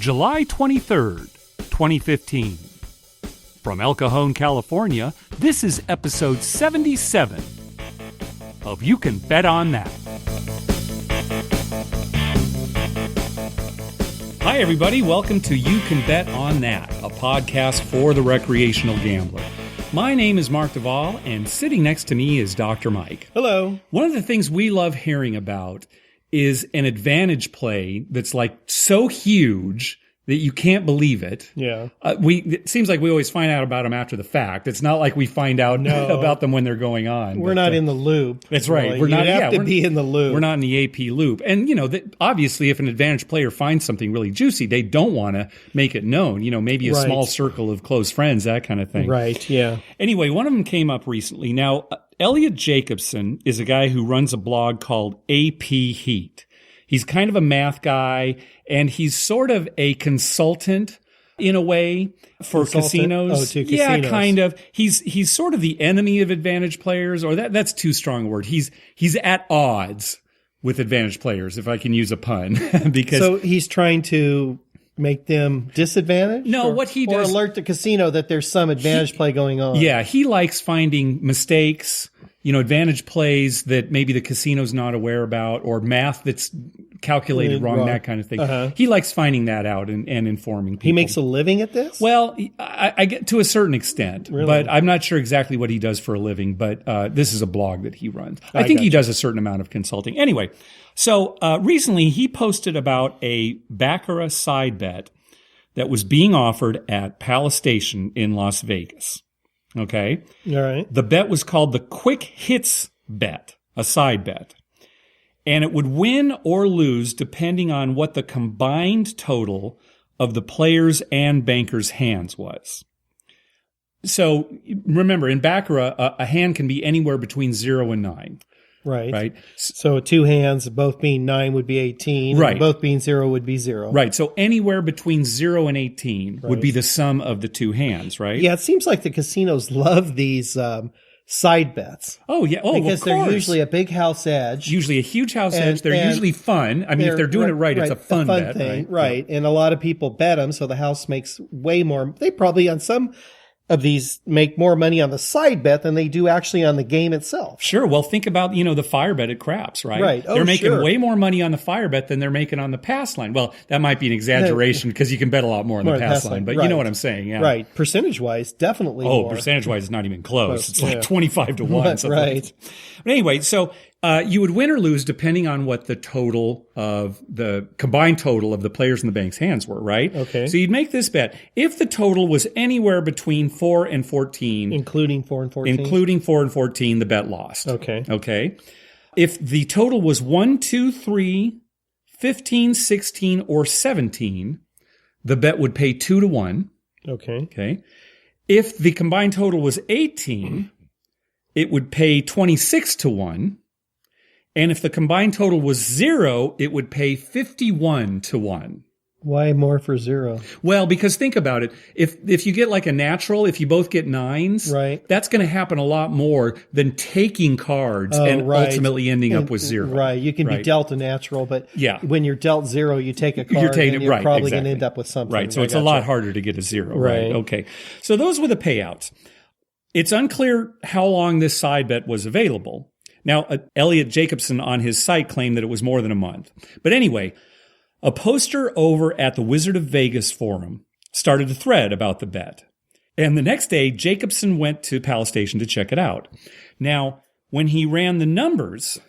July 23rd, 2015. From El Cajon, California, this is episode 77 of You Can Bet on That. Hi, everybody. Welcome to You Can Bet on That, a podcast for the recreational gambler. My name is Mark Duvall, and sitting next to me is Dr. Mike. Hello. One of the things we love hearing about is an advantage play that's like so huge that you can't believe it. Yeah. It seems like we always find out about them after the fact. It's not like we find out about them when they're going on. We're not in the loop. That's right. Really. You have to be in the loop. We're not in the AP loop. And, obviously if an advantage player finds something really juicy, they don't want to make it known. Maybe a small circle of close friends, that kind of thing. Right, yeah. Anyway, one of them came up recently. Now, Elliot Jacobson is a guy who runs a blog called AP Heat. He's kind of a math guy, and he's sort of a consultant in a way for casinos. Oh, to casinos. Yeah, kind of. He's sort of the enemy of advantage players, or that's too strong a word. He's at odds with advantage players, if I can use a pun. So he's trying to make them disadvantaged? No, what he does... Or alert the casino that there's some advantage play going on. Yeah, he likes finding mistakes, advantage plays that maybe the casino's not aware about, or math that's calculated wrong, that kind of thing. Uh-huh. He likes finding that out and informing people. He makes a living at this? Well, I get to a certain extent, really? But I'm not sure exactly what he does for a living, but this is a blog that he runs. I think he does a certain amount of consulting. Anyway, so recently he posted about a baccarat side bet that was being offered at Palace Station in Las Vegas. Okay? All right. The bet was called the Quick Hits Bet, a side bet. And it would win or lose depending on what the combined total of the players' and bankers' hands was. So remember, in baccarat, a hand can be anywhere between 0 and 9. Right. Right. So two hands, both being 9 would be 18. Right. And both being 0 would be 0. Right. So anywhere between 0 and 18 would be the sum of the two hands, right? Yeah, it seems like the casinos love these side bets. Oh, yeah. Oh, because of course. They're usually a big house edge. Usually a huge house edge. They're usually fun. I mean, if they're doing it right, it's a fun bet. Thing, right. And a lot of people bet them, so the house makes way more. They probably on some of these make more money on the side bet than they do actually on the game itself. Sure. Well, think about, the fire bet at craps, right? Right. Oh, they're making way more money on the fire bet than they're making on the pass line. Well, that might be an exaggeration because you can bet a lot more on the pass line, but you know what I'm saying. Yeah. Right. Percentage-wise, definitely more. Percentage-wise, it's not even close. It's like 25 to 1. Right. But anyway, so you would win or lose depending on what the total of the combined total of the players in the bank's hands were, right? Okay. So you'd make this bet. If the total was anywhere between 4 and 14. Including 4 and 14? Including 4 and 14, the bet lost. Okay. If the total was 1, 2, 3, 15, 16, or 17, the bet would pay 2 to 1. Okay. If the combined total was 18, it would pay 26 to 1. And if the combined total was 0, it would pay 51 to 1. Why more for 0? Well, because think about it. If you get like a natural, if you both get 9s, right, that's going to happen a lot more than taking cards and ultimately ending up with 0. Right. You can be dealt a natural, but when you're dealt 0, you take a card and you're probably going to end up with something. Right. So it's a lot harder to get a 0. Right. Okay. So those were the payouts. It's unclear how long this side bet was available. Now, Elliot Jacobson on his site claimed that it was more than a month. But anyway, a poster over at the Wizard of Vegas forum started a thread about the bet. And the next day, Jacobson went to Palace Station to check it out. Now, when he ran the numbers,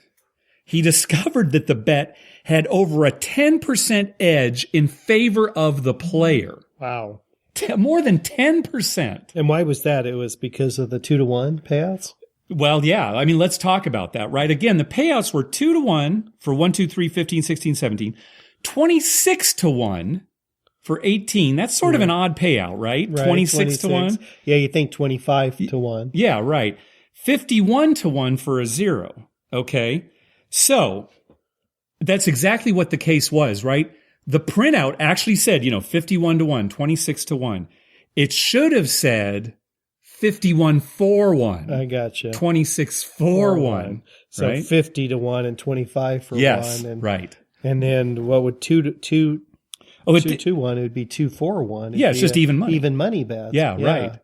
he discovered that the bet had over a 10% edge in favor of the player. Wow. More than 10%. And why was that? It was because of the 2 to 1 payouts? Well, yeah. I mean, let's talk about that, right? Again, the payouts were 2 to 1 for 1, 2, 3, 15, 16, 17, 26 to 1 for 18. That's sort of an odd payout, right? 26 to 1. Yeah, you think 25 to 1. Yeah, right. 51 to 1 for a 0. Okay. So that's exactly what the case was, right? The printout actually said, 51 to 1, 26 to 1. It should have said 51-4-1. I gotcha. 26-4-1. So right? 50 to 1 and 25 for 1. Yes, right. And then what would 2 to 2? Oh, 2-2-1. It would be 2-4-1. Yeah, it's just even money. Even money bets. Yeah,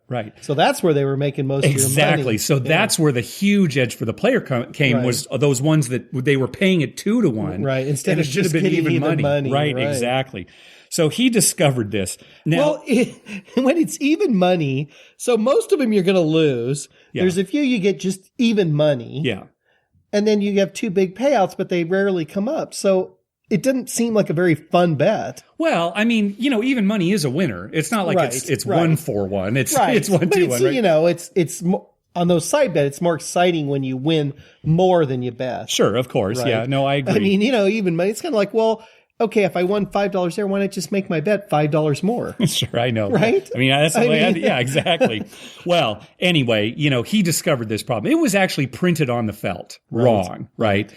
right. So that's where they were making most of your money. Exactly. So that's where the huge edge for the player came was those ones that they were paying it 2-1. Right. Instead of should just have been getting even money. Right, exactly. So he discovered this. Now, when it's even money, so most of them you're going to lose. Yeah. There's a few you get just even money. Yeah. And then you have two big payouts, but they rarely come up. So it didn't seem like a very fun bet. Well, I mean, even money is a winner. It's not like it's 1-4-1. It's 1-2-1. Right? It's on those side bets, it's more exciting when you win more than you bet. Sure, of course. Right? Yeah, no, I agree. I mean, even money, it's kind of like, well, okay, if I won $5 there, why not just make my bet $5 more? Sure, I know. Right? I mean, that's the way yeah, exactly. Well, anyway, he discovered this problem. It was actually printed on the felt wrong, right?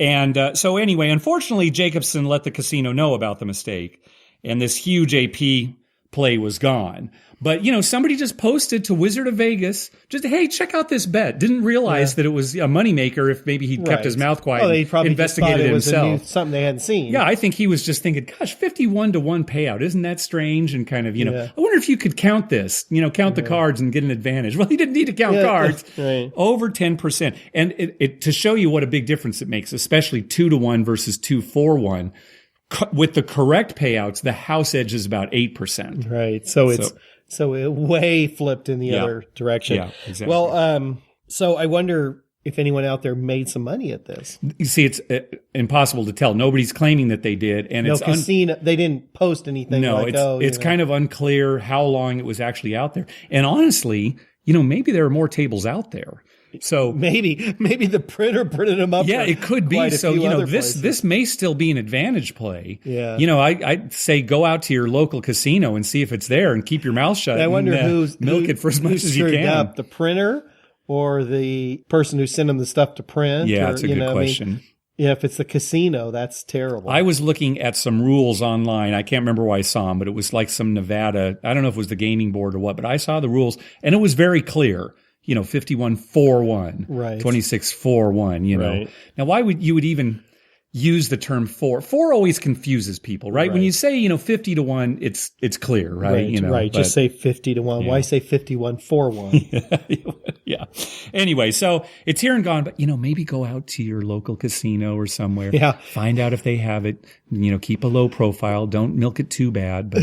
And so anyway, unfortunately, Jacobson let the casino know about the mistake, and this huge AP play was gone. But, somebody just posted to Wizard of Vegas, hey, check out this bet. Didn't realize that it was a moneymaker if maybe he'd kept his mouth quiet and they probably investigated it himself. Something they hadn't seen. Yeah, I think he was just thinking, gosh, 51-1 payout. Isn't that strange? And kind of, I wonder if you could count this, count the cards and get an advantage. Well, he didn't need to count cards. Right. Over 10%. And it to show you what a big difference it makes, especially 2-1 versus 2-4-1. With the correct payouts, the house edge is about 8%. Right. So it way flipped in the other direction. Yeah, exactly. Well, so I wonder if anyone out there made some money at this. You see, it's impossible to tell. Nobody's claiming that they did, and no casino. They didn't post anything. No, it's kind of unclear how long it was actually out there. And honestly, maybe there are more tables out there. So maybe the printer printed them up. Yeah, it could be. So this may still be an advantage play. Yeah. I'd say go out to your local casino and see if it's there, and keep your mouth shut. I wonder milk it for as much as you can. Up, the printer or the person who sent them the stuff to print. Yeah, that's a good question. I mean, yeah, if it's the casino, that's terrible. I was looking at some rules online. I can't remember where I saw them, but it was like some Nevada. I don't know if it was the gaming board or what, but I saw the rules, and it was very clear. 51-4-1, right. 26-4-1, right. Now, why would you even use the term 4? 4 always confuses people, right? When you say, 50-1, it's clear, right? Right. Just say 50-1. Yeah. Why say 51-4-1? Yeah. Anyway, so it's here and gone, but, maybe go out to your local casino or somewhere. Yeah. Find out if they have it. Keep a low profile. Don't milk it too bad, but,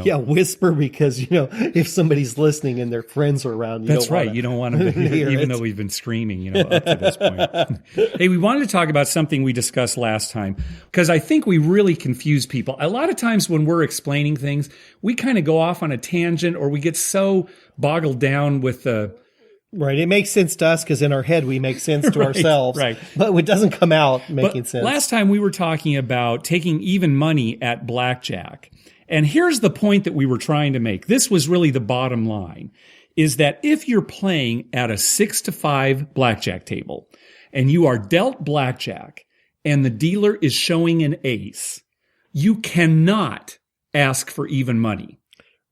Yeah, whisper because, if somebody's listening and their friends are around, That's right. You don't want them to hear even though we've been screaming, up to this point. Hey, we wanted to talk about something we discussed last time, because I think we really confuse people. A lot of times when we're explaining things, we kind of go off on a tangent, or we get so boggled down with the... Right. It makes sense to us because in our head we make sense to ourselves. Right. But it doesn't come out making sense. Last time we were talking about taking even money at blackjack. And here's the point that we were trying to make. This was really the bottom line, is that if you're playing at a 6-5 blackjack table and you are dealt blackjack and the dealer is showing an ace, you cannot ask for even money.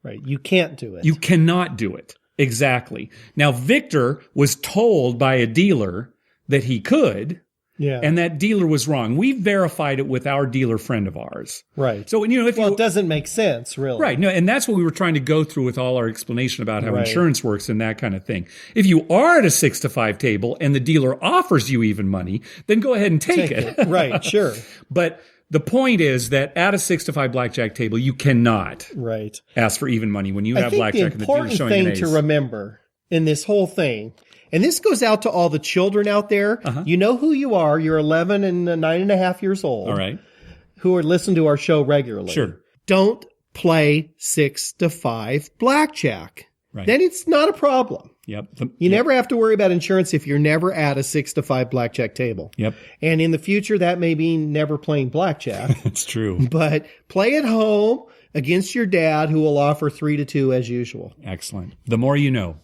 Right. You can't do it. You cannot do it. Exactly. Now, Victor was told by a dealer that he could, and that dealer was wrong. We verified it with our dealer friend of ours. Right. So, it doesn't make sense, really. Right. No, and that's what we were trying to go through with all our explanation about how insurance works and that kind of thing. If you are at a 6-5 table and the dealer offers you even money, then go ahead and take it. Right. Sure. But the point is that at a 6-5 blackjack table, you cannot ask for even money when you have blackjack and the dealer's showing an ace. The important thing to remember in this whole thing, and this goes out to all the children out there. You know who you are. You're 11 and 9.5 years old. All right. Who are listening to our show regularly. Sure. Don't play 6-5 blackjack. Right. Then it's not a problem. Yep. You never have to worry about insurance if you're never at a 6-5 blackjack table. Yep. And in the future, that may mean never playing blackjack. That's true. But play at home against your dad, who will offer 3-2 as usual. Excellent. The more you know.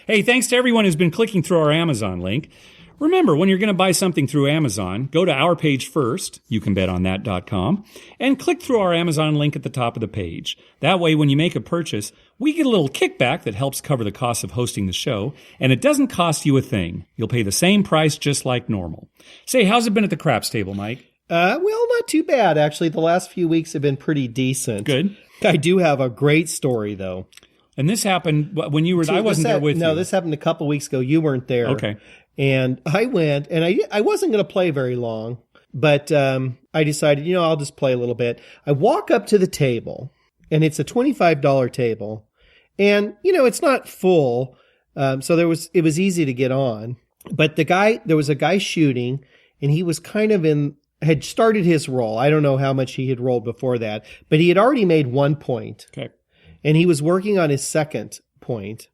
Hey, thanks to everyone who's been clicking through our Amazon link. Remember, when you're going to buy something through Amazon, go to our page first, youcanbetonthat.com, and click through our Amazon link at the top of the page. That way, when you make a purchase, we get a little kickback that helps cover the cost of hosting the show, and it doesn't cost you a thing. You'll pay the same price just like normal. Say, how's it been at the craps table, Mike? Well, not too bad, actually. The last few weeks have been pretty decent. Good. I do have a great story, though. And this happened when you were, I wasn't there with you. No, this happened a couple weeks ago. You weren't there. Okay. And I went, and I wasn't going to play very long, but I decided, I'll just play a little bit. I walk up to the table, and it's a $25 table. And, it's not full, so it was easy to get on. But there was a guy shooting, and he was kind of had started his roll. I don't know how much he had rolled before that, but he had already made 1 point. Okay. And he was working on his second point.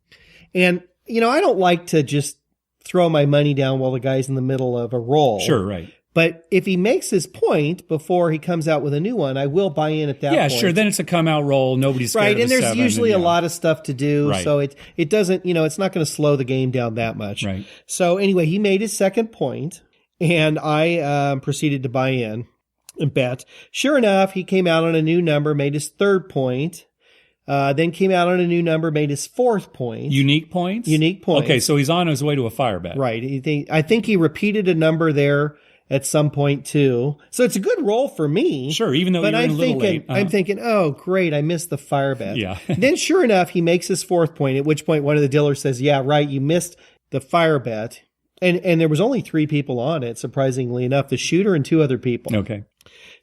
And, I don't like to just throw my money down while the guy's in the middle of a roll. Sure, right. But if he makes his point before he comes out with a new one, I will buy in at that point. Yeah, sure. Then it's a come out roll. Nobody's scared right, of and there's seven, usually and, a lot of stuff to do, right. so it doesn't, it's not going to slow the game down that much. Right. So anyway, he made his second point, and I proceeded to buy in and bet. Sure enough, he came out on a new number, made his third point. Then came out on a new number, made his fourth point. Unique points? Unique points. Okay, so he's on his way to a fire bet. Right. I think he repeated a number there at some point too. So it's a good roll for me. Sure, even though you're a little late. I'm thinking, oh, great, I missed the fire bet. Yeah. Then sure enough, he makes his fourth point, at which point one of the dealers says, yeah, right, you missed the fire bet. And there was only 3 people on it, surprisingly enough, the shooter and 2 other people. Okay.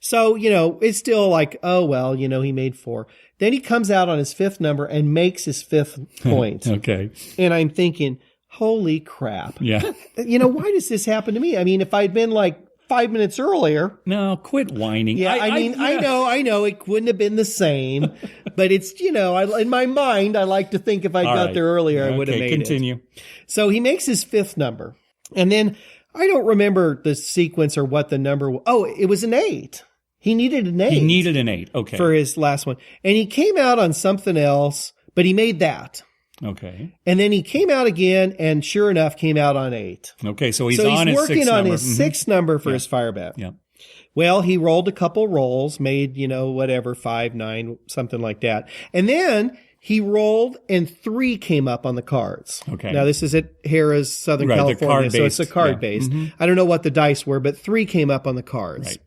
So, it's still like, oh, well, he made 4. Then he comes out on his 5th number and makes his 5th point. Okay. And I'm thinking, holy crap. Yeah. Why does this happen to me? I mean, if I'd been like 5 minutes earlier. No, quit whining. Yeah, I know it wouldn't have been the same, but it's, in my mind, I like to think if I got there earlier, I would have made continue. it. So he makes his 5th number. And then I don't remember the sequence or what the number was. Oh, it was an 8. He needed an 8. He needed an 8. Okay. For his last one. And he came out on something else, but he made that. Okay. And then he came out again, and sure enough, came out on 8. Okay, so he's on his 6th number. working on his 6th number for his fire bet. Yeah. Well, he rolled a couple rolls, made, whatever, 5, 9, something like that. And then he rolled, and 3 came up on the cards. Okay. Now, this is at Harrah's Southern California, so it's a card-based. Yeah. I don't know what the dice were, but 3 came up on the cards. Right.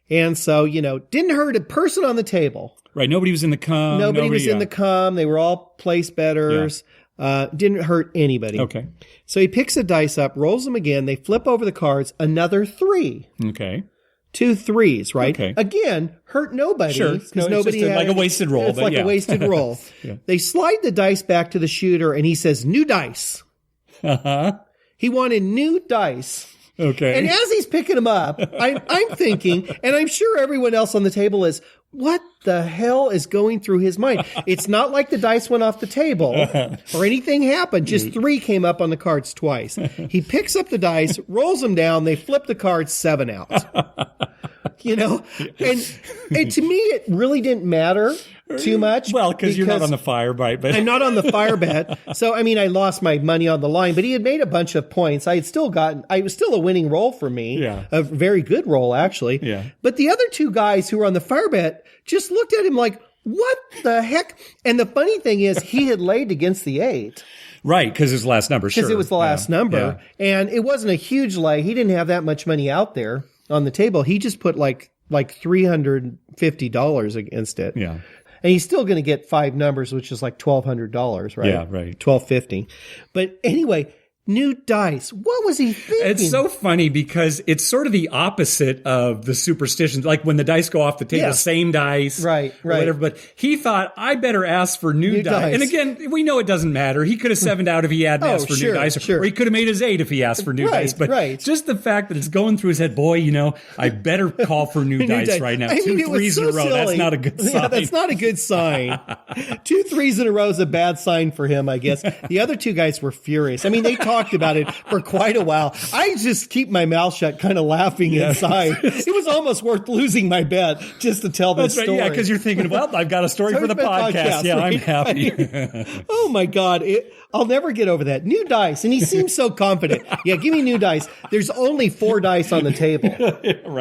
And so, didn't hurt a person on the table. Right. Nobody was in the cum. Nobody was in the cum. They were all place bettors. Yeah. Didn't hurt anybody. Okay. So he picks the dice up, rolls them again. They flip over the cards. Another 3. Okay. 2 3s, right? Okay. Again, hurt nobody. Sure. Because nobody just had like a wasted roll. It's like a wasted roll. Yeah. They slide the dice back to the shooter, and he says, new dice. Uh-huh. He wanted new dice. Okay. And as he's picking them up, I'm thinking, and I'm sure everyone else on the table is, what the hell is going through his mind? It's not like the dice went off the table or anything happened. Just 3 came up on the cards twice. He picks up the dice, rolls them down. They flip the cards 7 out. And to me, it really didn't matter too much. Well, because you're not on the fire bet. But I'm not on the fire bet. So, I lost my money on the line, but he had made a bunch of points. I was still a winning roll for me. Yeah. A very good roll, actually. Yeah. But the other 2 guys who were on the fire bet just looked at him like, what the heck? And the funny thing is, he had laid against the 8. Right, because his last number, sure. Because it was the last number. Yeah. And it wasn't a huge lay. He didn't have that much money out there on the table. He just put like $350 against it. Yeah. And he's still going to get 5 numbers, which is like $1,200, right? Yeah, right. $1,250. But anyway, new dice. What was he thinking? It's so funny because it's sort of the opposite of the superstitions. Like when the dice go off the table, same dice. Right. Whatever. But he thought, I better ask for new dice. And again, we know it doesn't matter. He could have 7'd out if he hadn't asked for new dice. Or he could have made his 8 if he asked for new dice. But just the fact that it's going through his head, boy, I better call for new dice right now. 2 3s in a row. Silly. That's not a good sign. Yeah, that's not a good sign. 2 3s in a row is a bad sign for him, I guess. The other 2 guys were furious. They talked about it for quite a while. I just keep my mouth shut, kind of laughing inside. It was almost worth losing my bet just to tell this story. Yeah, because you're thinking, well, I've got a story for the podcast. Yeah, I'm happy. Oh my God. I'll never get over that. New dice. And he seems so confident. Yeah, give me new dice. There's only 4 dice on the table,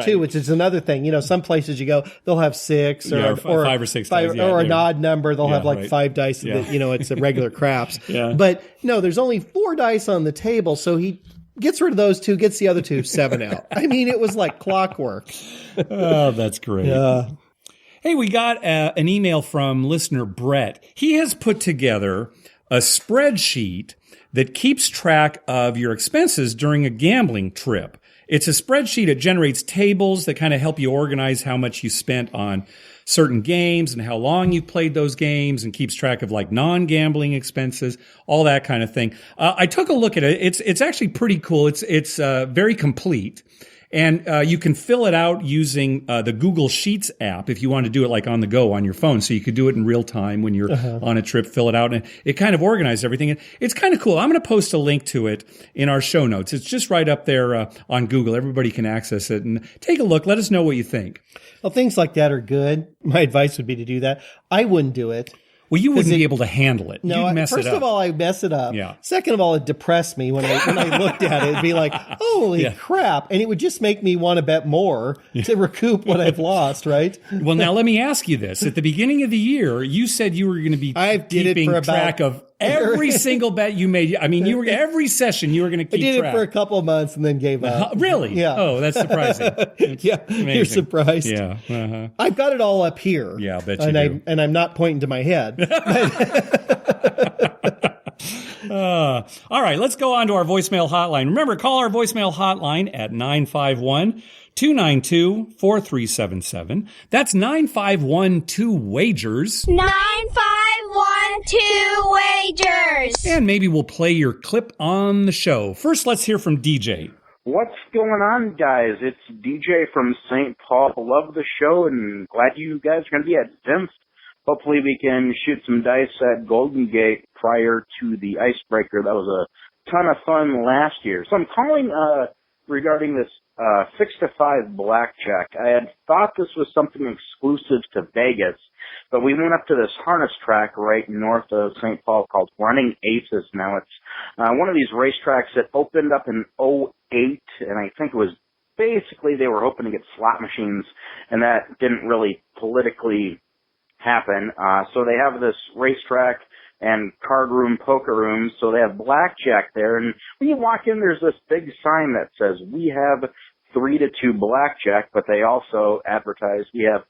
too, which is another thing. Some places you go, they'll have 6 or 5 or 6 dice. Or an odd number. They'll have 5 dice. That, it's a regular craps. Yeah. But no, there's only 4 dice on the table. So he gets rid of those two, gets the other two, 7 out. I mean, it was like clockwork. Oh, that's great. Yeah. Hey, we got an email from listener Brett. He has put together a spreadsheet that keeps track of your expenses during a gambling trip. It's a spreadsheet. It generates tables that kind of help you organize how much you spent on certain games and how long you've played those games, and keeps track of like non-gambling expenses, all that kind of thing. I took a look at it. It's actually pretty cool. It's very complete. And you can fill it out using the Google Sheets app if you want to do it like on the go on your phone. So you could do it in real time when you're on a trip, fill it out, and it kind of organizes everything. And it's kind of cool. I'm going to post a link to it in our show notes. It's just right up there on Google. Everybody can access it and take a look. Let us know what you think. Well, things like that are good. My advice would be to do that. I wouldn't do it. Well, you wouldn't be able to handle it. No, You'd mess it up. first of all, I mess it up. Yeah. Second of all, it depressed me when I looked at it. It'd be like, holy crap. And it would just make me want to bet more to recoup what I've lost, right? Well, now let me ask you this. At the beginning of the year, you said you were going to be keeping track of every single bet you made. I mean, every session you were going to keep track. I did it for a couple of months and then gave up. Really? Yeah. Oh, that's surprising. Yeah, amazing. You're surprised. Yeah. Uh-huh. I've got it all up here. Yeah, I bet you do. And I'm not pointing to my head. All right, let's go on to our voicemail hotline. Remember, call our voicemail hotline at 951-292-4377. That's 951-2-WAGERS. 9512-WAGERS. And maybe we'll play your clip on the show. First, let's hear from DJ. What's going on, guys? It's DJ from St. Paul. Love the show and glad you guys are going to be at Zimph. Hopefully we can shoot some dice at Golden Gate prior to the icebreaker. That was a ton of fun last year. So I'm calling regarding this 6-5 blackjack. I had thought this was something exclusive to Vegas, but we went up to this harness track right north of St. Paul called Running Aces. Now it's one of these racetracks that opened up in '08, and I think it was basically they were hoping to get slot machines, and that didn't really politically happen. So they have this racetrack and card room, poker room, so they have blackjack there. And when you walk in, there's this big sign that says, we have 3-2 blackjack, but they also advertise we have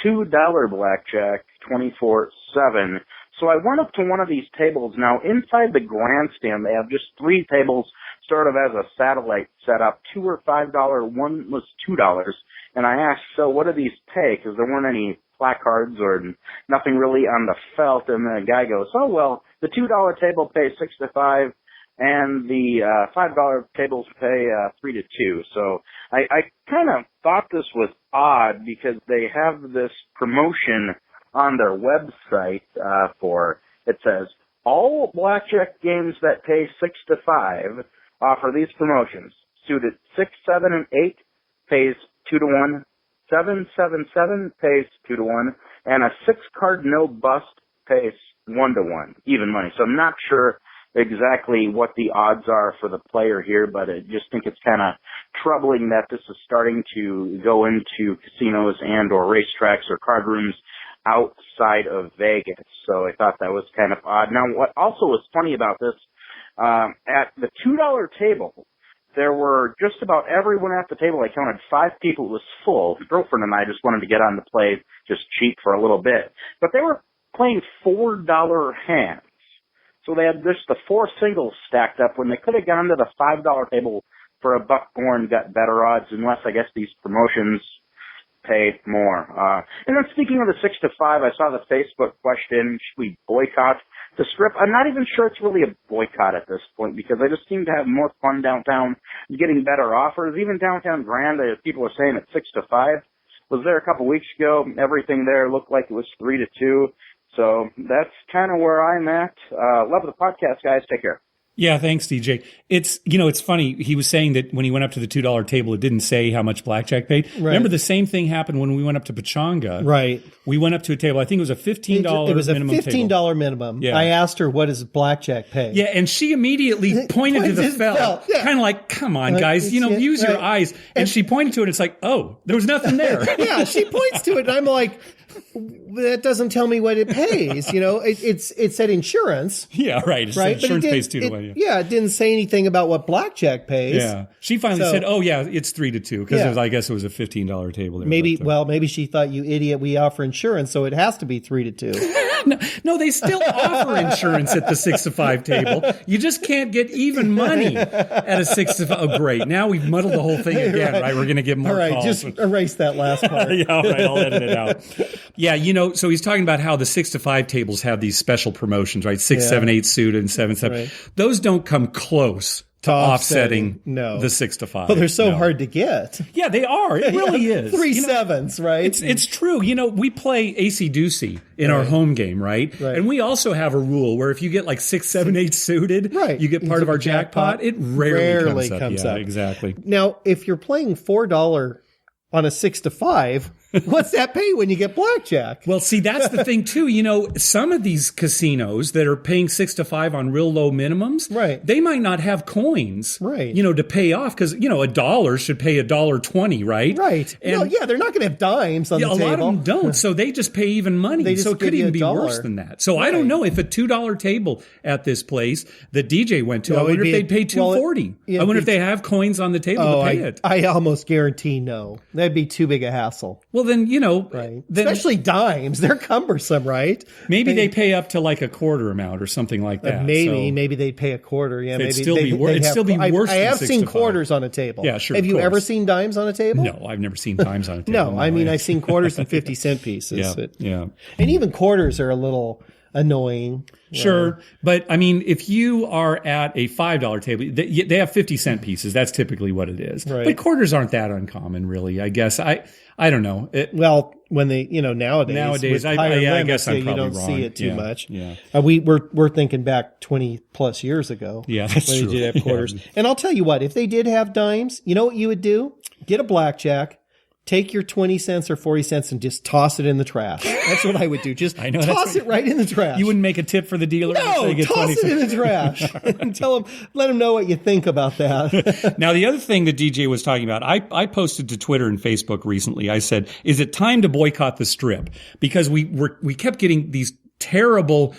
$2 blackjack 24/7. So I went up to one of these tables. Now, inside the grandstand, they have just 3 tables sort of as a satellite setup. 2 were $5, one was $2. And I asked, so what do these pay? Because there weren't any placards or nothing really on the felt. And the guy goes, oh, well, the $2 table pays 6-5, and the $5 tables pay 3-2. So I kind of thought this was odd because they have this promotion on their website for, it says, all blackjack games that pay 6-5 offer these promotions. Suited 6, 7, and 8 pays 2-1. 777 pays 2-1, and a 6-card no bust pays 1-1, even money. So I'm not sure exactly what the odds are for the player here, but I just think it's kind of troubling that this is starting to go into casinos and or racetracks or card rooms outside of Vegas. So I thought that was kind of odd. Now, what also was funny about this, at the $2 table, there were just about everyone at the table. I counted 5 people. It was full. My girlfriend and I just wanted to get on the play, just cheat for a litlittle bit. But they were playing $4 hands. So they had just the 4 singles stacked up when they could have gone to the $5 table for a buck more and got better odds, unless I guess these promotions pay more. And then speaking of the 6-5, I saw the Facebook question, should we boycott the Strip? I'm not even sure it's really a boycott at this point because I just seem to have more fun downtown, getting better offers. Even downtown Grand, people are saying it's 6-5. Was there a couple weeks ago. Everything there looked like it was 3-2. So that's kind of where I'm at. Love the podcast, guys. Take care. Yeah, thanks, DJ. It's funny. He was saying that when he went up to the $2 table, it didn't say how much blackjack paid. Right. Remember the same thing happened when we went up to Pechanga. Right. We went up to a table. I think it was a $15 minimum. It was a $15 minimum. Yeah. I asked her, what does blackjack pay? Yeah, and she immediately pointed to the felt. Yeah. Kind of like, come on, guys, use your eyes. And she pointed to it. It's like, oh, there was nothing there. Yeah, she points to it. And I'm like, that doesn't tell me what it pays. It said insurance. Yeah, right. It Right. insurance pays 2 to 1. Yeah, it didn't say anything about what blackjack pays. Yeah. She finally said, "Oh yeah, it's 3 to 2," because I guess it was a $15 table there. Maybe she thought, you idiot, we offer insurance, so it has to be 3 to 2. No, they still offer insurance at the 6 to 5 table. You just can't get even money at a 6 to 5. Oh, great. Now we've muddled the whole thing again, right? We're going to get more calls. All right, just erase that last part. Yeah, all right, I'll edit it out. Yeah, so he's talking about how the 6 to 5 tables have these special promotions, right? 6, 7, 8 suited and 7, 7. Right. Those don't come close to offsetting no. the 6 to 5. Well, they're so hard to get. Yeah, they are. It really is. 3 sevens, right? It's true. We play AC-doocy in our home game, right? And we also have a rule where if you get like 6, 7, 8 suited, you get part of our jackpot. It rarely comes up. Yeah, exactly. Now, if you're playing $4 on a 6 to 5, what's that pay when you get blackjack? Well, see, that's the thing too. Some of these casinos that are paying 6 to 5 on real low minimums, they might not have coins, to pay off because, $1 should pay $1.20, right? Right. And they're not going to have dimes on the table. A lot of them don't. So they just pay even money. So it could even be worse than that. So I don't know if a $2 table at this place that DJ went to, I wonder if they'd pay $2.40. I wonder if they have coins on the table to pay it. I almost guarantee no. That'd be too big a hassle. Well, then, especially dimes, they're cumbersome, right? Maybe they pay up to like a quarter amount or something like that. Maybe they'd pay a quarter. Yeah, it'd still be worse. I have seen quarters on a table. Yeah, sure. Have you ever seen dimes on a table? No, I've never seen dimes on a table. No, I mean, I've seen quarters and 50-cent pieces. Yeah. And even quarters are a little annoying. Sure. But I mean, if you are at a $5 table, they have 50-cent pieces. That's typically what it is. Right. But quarters aren't that uncommon, really, I guess. I don't know. When they, nowadays, I guess I'm probably you don't wrong. see it too much. Yeah. We're thinking back 20 plus years ago. Yeah, that's when true. They did have quarters. Yeah. And I'll tell you what, if they did have dimes, you know what you would do? Get a blackjack. Take your 20 cents or 40 cents and just toss it in the trash. That's what I would do. Just toss it right in the trash. You wouldn't make a tip for the dealer? No, toss it in the trash. And let them know what you think about that. Now, the other thing that DJ was talking about, I posted to Twitter and Facebook recently. I said, is it time to boycott the Strip? Because we kept getting these terrible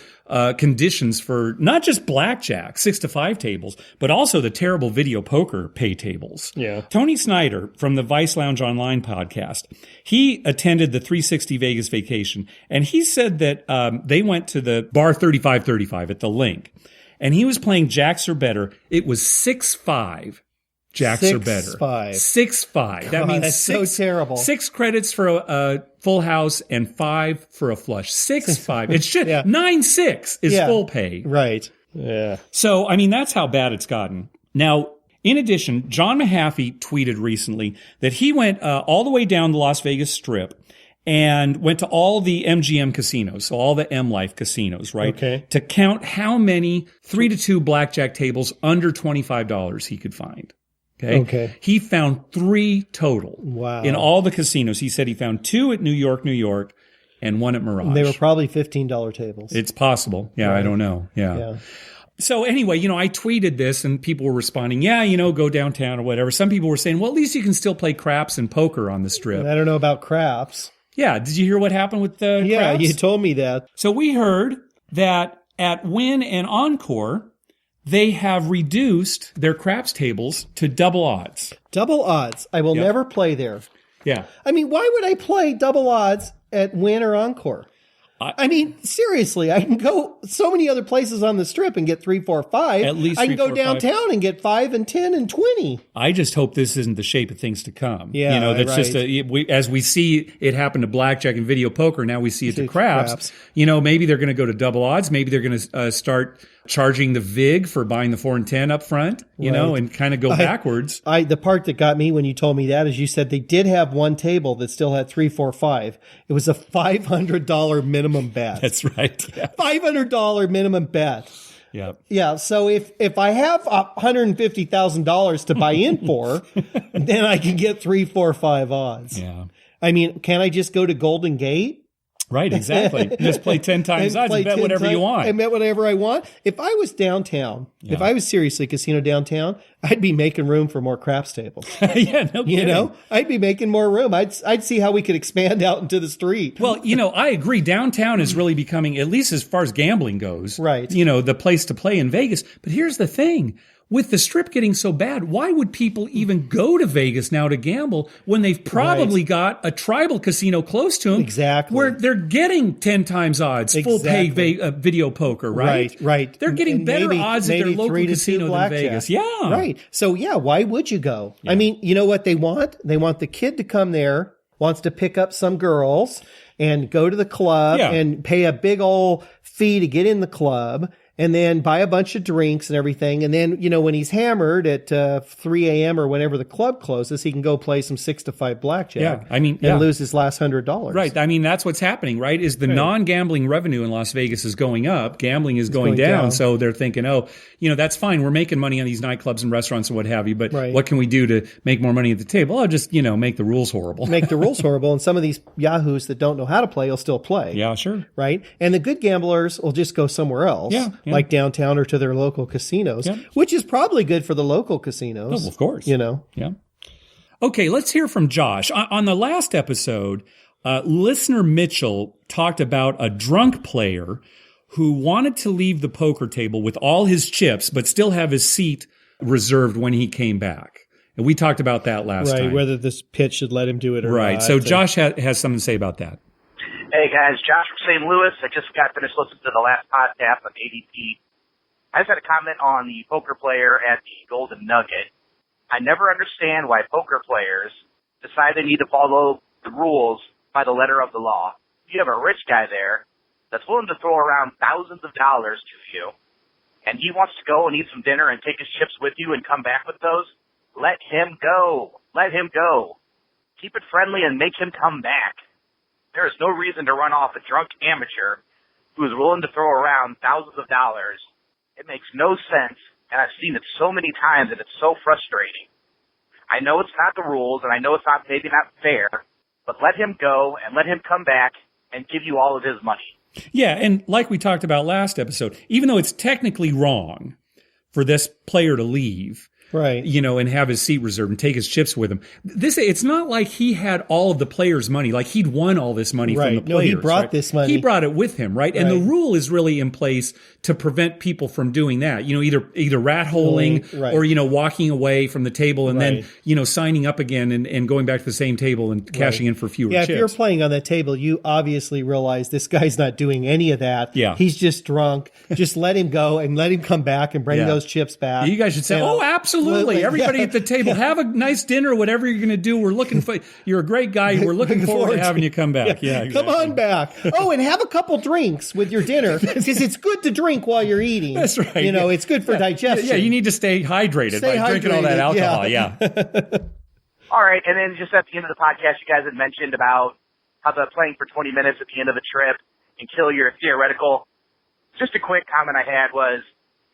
conditions for not just blackjack 6 to 5 tables, but also the terrible video poker pay tables. Yeah. Tony Snyder from the Vice Lounge Online podcast, he attended the 360 Vegas vacation, and he said that they went to the bar 3535 at the Link, and he was playing jacks or better. It was 6-5. Jacks are better. 6-5. That means that's so terrible. 6 credits for a full house and 5 for a flush. 6-5. It's just 9-6 is full pay. Right. Yeah. So, I mean, that's how bad it's gotten. Now, in addition, John Mahaffey tweeted recently that he went all the way down the Las Vegas Strip and went to all the MGM casinos, so all the M Life casinos, right? Okay. To count how many 3 to 2 blackjack tables under $25 he could find. Okay. He found 3 total. Wow. In all the casinos. He said he found 2 at New York, and 1 at Mirage. They were probably $15 tables. It's possible. Yeah, right. I don't know. Yeah. So anyway, I tweeted this and people were responding, go downtown or whatever. Some people were saying, well, at least you can still play craps and poker on the Strip. I don't know about craps. Yeah. Did you hear what happened with the craps? Yeah, you told me that. So we heard that at Wynn and Encore, they have reduced their craps tables to double odds. Double odds. I will never play there. Yeah. I mean, why would I play double odds at Wynn or Encore? I mean, seriously, I can go so many other places on the Strip and get 3, 4, 5. At least I can go downtown and get 5 and 10 and 20. I just hope this isn't the shape of things to come. Yeah, that's just as we see it happen to blackjack and video poker. Now we see it to craps. Maybe they're going to go to double odds. Maybe they're going to start charging the VIG for buying the 4 and 10 up front, and kind of go backwards. The part that got me when you told me that is you said they did have one table that still had 3, 4, 5. It was a $500 minimum bet. That's right. Yeah. $500 minimum bet. Yeah. Yeah. So if I have $150,000 to buy in for, then I can get 3, 4, 5 odds. Yeah. I mean, can I just go to Golden Gate? Right, exactly. Just play 10 times odds and bet whatever you want. I bet whatever I want. If I was downtown, if I was seriously casino downtown, I'd be making room for more craps tables. Yeah, no kidding. You know, I'd be making more room. I'd see how we could expand out into the street. Well, I agree. Downtown is really becoming, at least as far as gambling goes, right. The place to play in Vegas. But here's the thing. With the Strip getting so bad, why would people even go to Vegas now to gamble when they've probably got a tribal casino close to them? Exactly. Where they're getting 10 times odds, full pay video poker, right? Right. They're getting better odds at their local casino than Vegas. Yeah. Right. So, why would you go? Yeah. I mean, you know what they want? They want the kid to come there, wants to pick up some girls and go to the club and pay a big old fee to get in the club. And then buy a bunch of drinks and everything. And then, when he's hammered at 3 a.m. or whenever the club closes, he can go play some 6 to 5 blackjack. Yeah, and lose his last $100. Right. I mean, that's what's happening, right? Is the non-gambling revenue in Las Vegas is going up, gambling is going down. So they're thinking, that's fine. We're making money on these nightclubs and restaurants and what have you. But what can we do to make more money at the table? I'll just, make the rules horrible. Make the rules horrible. And some of these yahoos that don't know how to play will still play. Yeah, sure. Right. And the good gamblers will just go somewhere else. Yeah. Like downtown or to their local casinos, which is probably good for the local casinos. Oh, of course. Yeah. Okay, let's hear from Josh. On the last episode, listener Mitchell talked about a drunk player who wanted to leave the poker table with all his chips, but still have his seat reserved when he came back. And we talked about that last time. Right, whether this pitch should let him do it or not. Right, so Josh has something to say about that. Hey guys, Josh from St. Louis. I just got finished listening to the last podcast on ADP. I just had a comment on the poker player at the Golden Nugget. I never understand why poker players decide they need to follow the rules by the letter of the law. If you have a rich guy there that's willing to throw around thousands of dollars to you, and he wants to go and eat some dinner and take his chips with you and come back with those, let him go. Let him go. Keep it friendly and make him come back. There is no reason to run off a drunk amateur who is willing to throw around thousands of dollars. It makes no sense, and I've seen it so many times, and it's so frustrating. I know it's not the rules, and I know it's maybe not fair, but let him go and let him come back and give you all of his money. Yeah, and like we talked about last episode, even though it's technically wrong for this player to leave, right, and have his seat reserved and take his chips with him. It's not like he had all of the players' money, like he'd won all this money from the players. No, he brought this money. He brought it with him, right? And the rule is really in place to prevent people from doing that. Either rat holing or, walking away from the table and then, signing up again and going back to the same table and cashing in for fewer chips. If you're playing on that table, you obviously realize this guy's not doing any of that. Yeah. He's just drunk. Just let him go and let him come back and bring those chips back. You guys should say, absolutely. Everybody at the table, have a nice dinner, whatever you're going to do. We're looking for, you're a great guy. We're looking forward to having you come back. Yeah, exactly. Come on back. Oh, and have a couple drinks with your dinner because it's good to drink while you're eating. That's right. It's good for digestion. Yeah, you need to stay hydrated by drinking all that alcohol. Yeah. All right. And then just at the end of the podcast, you guys had mentioned about how the playing for 20 minutes at the end of the trip can kill your theoretical. Just a quick comment I had was,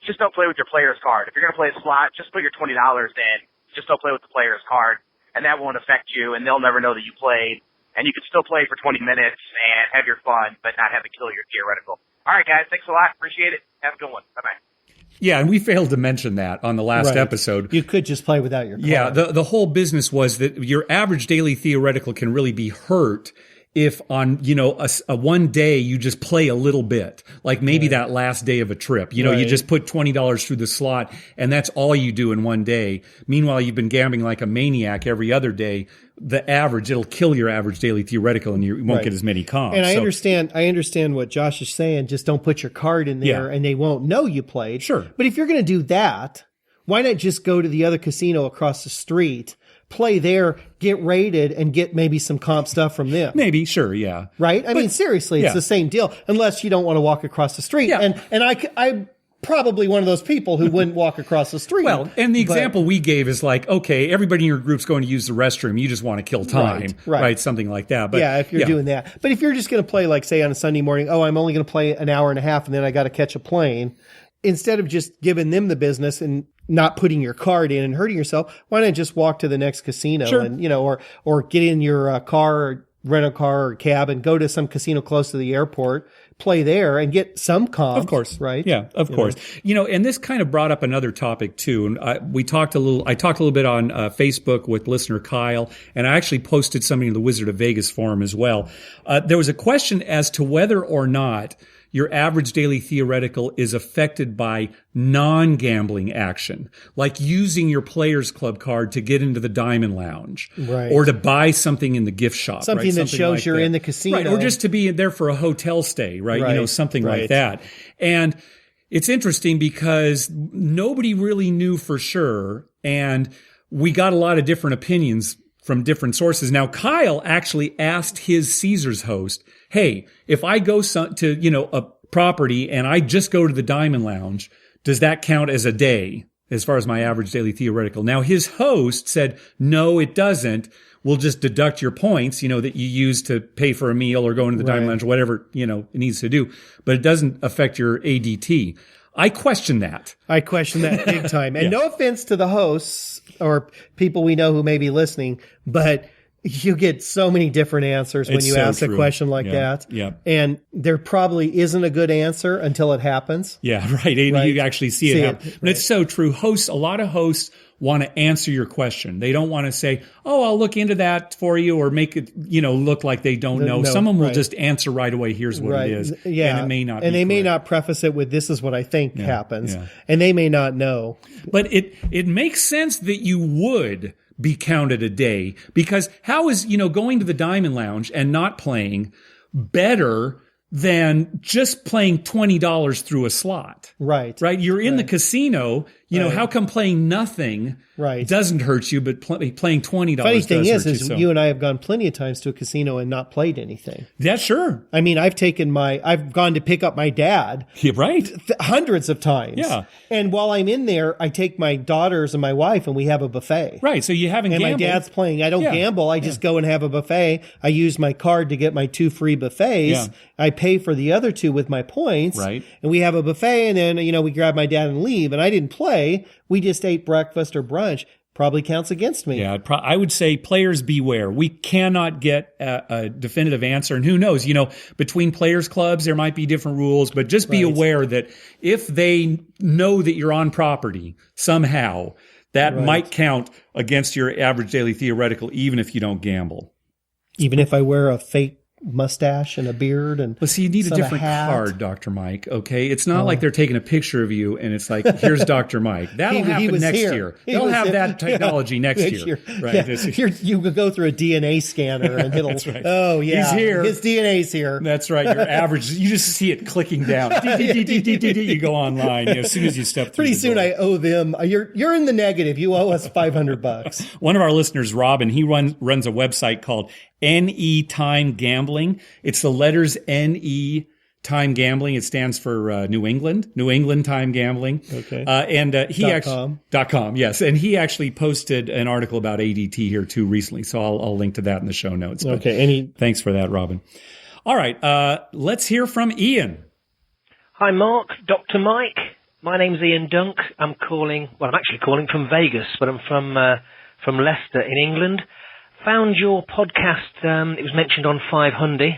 just don't play with your player's card. If you're going to play a slot, just put your $20 in. Just don't play with the player's card, and that won't affect you, and they'll never know that you played. And you can still play for 20 minutes and have your fun, but not have to kill your theoretical. All right, guys. Thanks a lot. Appreciate it. Have a good one. Bye-bye. Yeah, and we failed to mention that on the last episode. You could just play without your card. Yeah, the whole business was that your average daily theoretical can really be hurt if on, a one day you just play a little bit, like maybe that last day of a trip, you just put $20 through the slot and that's all you do in one day. Meanwhile, you've been gambling like a maniac every other day. It'll kill your average daily theoretical and you won't get as many comps. And I understand what Josh is saying. Just don't put your card in there and they won't know you played. Sure. But if you're going to do that, why not just go to the other casino across the street, play there, get rated, and get maybe some comp stuff from them? Maybe, sure, yeah. Right? I mean, seriously, it's the same deal, unless you don't want to walk across the street. Yeah. And I'm probably one of those people who wouldn't walk across the street. Well, and the example we gave is like, okay, everybody in your group's going to use the restroom. You just want to kill time, right? Something like that. But if you're doing that. But if you're just going to play, like, say, on a Sunday morning, I'm only going to play an hour and a half, and then I got to catch a plane. Instead of just giving them the business and not putting your card in and hurting yourself, why not just walk to the next casino and, or get in your car rent a car or cab and go to some casino close to the airport, play there and get some comp. Of course. Right? Yeah, of course. And this kind of brought up another topic too. And I talked a little bit on Facebook with listener Kyle, and I actually posted something in the Wizard of Vegas forum as well. There was a question as to whether or not your average daily theoretical is affected by non-gambling action, like using your Players Club card to get into the Diamond Lounge, right, or to buy something in the gift shop, something right? that shows like you're that. in the casino, right? Or just to be there for a hotel stay, right? Something like that. And it's interesting because nobody really knew for sure, and we got a lot of different opinions from different sources. Now, Kyle actually asked his Caesars host, hey, if I go to, a property and I just go to the Diamond Lounge, does that count as a day as far as my average daily theoretical? Now, his host said, no, it doesn't. We'll just deduct your points, that you use to pay for a meal or go into the Diamond Lounge, whatever, it needs to do. But it doesn't affect your ADT. I question that. Big time. And no offense to the hosts or people we know who may be listening, but you get so many different answers when you ask a question like that. Yeah. And there probably isn't a good answer until it happens. Yeah, right. And you actually see it happen. But it's so true. A lot of hosts want to answer your question. They don't want to say, oh, I'll look into that for you, or make it, look like they don't know. Someone will just answer right away, here's what it is. Yeah. And it may not be. And they may not preface it with, this is what I think happens. Yeah. And they may not know. But it makes sense that you would be counted a day, because how is, going to the Diamond Lounge and not playing better than just playing $20 through a slot? Right. You're in the casino. How come playing nothing doesn't hurt you, but playing $20 Funny thing does is hurt you? you and I have gone plenty of times to a casino and not played anything. Yeah, sure. I mean, I've gone to pick up my dad. Yeah, right. Hundreds of times. Yeah. And while I'm in there, I take my daughters and my wife and we have a buffet. Right. So you haven't gambled. And my dad's playing. I don't gamble. I just go and have a buffet. I use my card to get my 2 free buffets. Yeah. I pay for the other 2 with my points. Right. And we have a buffet, and then, we grab my dad and leave. And I didn't play. We just ate breakfast or brunch. Probably counts against me. Yeah, I would say players beware. We cannot get a definitive answer. And who knows, between players clubs, there might be different rules, but just be aware that if they know that you're on property somehow, that might count against your average daily theoretical, even if you don't gamble. Even if I wear a fake mustache and a beard and you need a different card, Dr. Mike. Okay, it's not like they're taking a picture of you and it's like, here's Dr. Mike. That'll happen next year. They'll have that technology next year. Right? Yeah. You could go through a DNA scanner and it'll. Right. Oh yeah, he's here. His DNA's here. That's right. Your average. You just see it clicking down. You go online as soon as you step through. Pretty soon, I owe them. You're in the negative. You owe us $500. One of our listeners, Robin, he runs a website called NE Time Gambling. It's the letters NE Time Gambling. It stands for New England Time Gambling. Okay. And he .com. .com, yes. And he actually posted an article about ADT here too recently. So I'll link to that in the show notes. But thanks for that, Robin. All right. Let's hear from Ian. Hi, Mark, Dr. Mike. My name's Ian Dunk. I'm actually calling from Vegas, but I'm from Leicester in England. Found your podcast, it was mentioned on 500.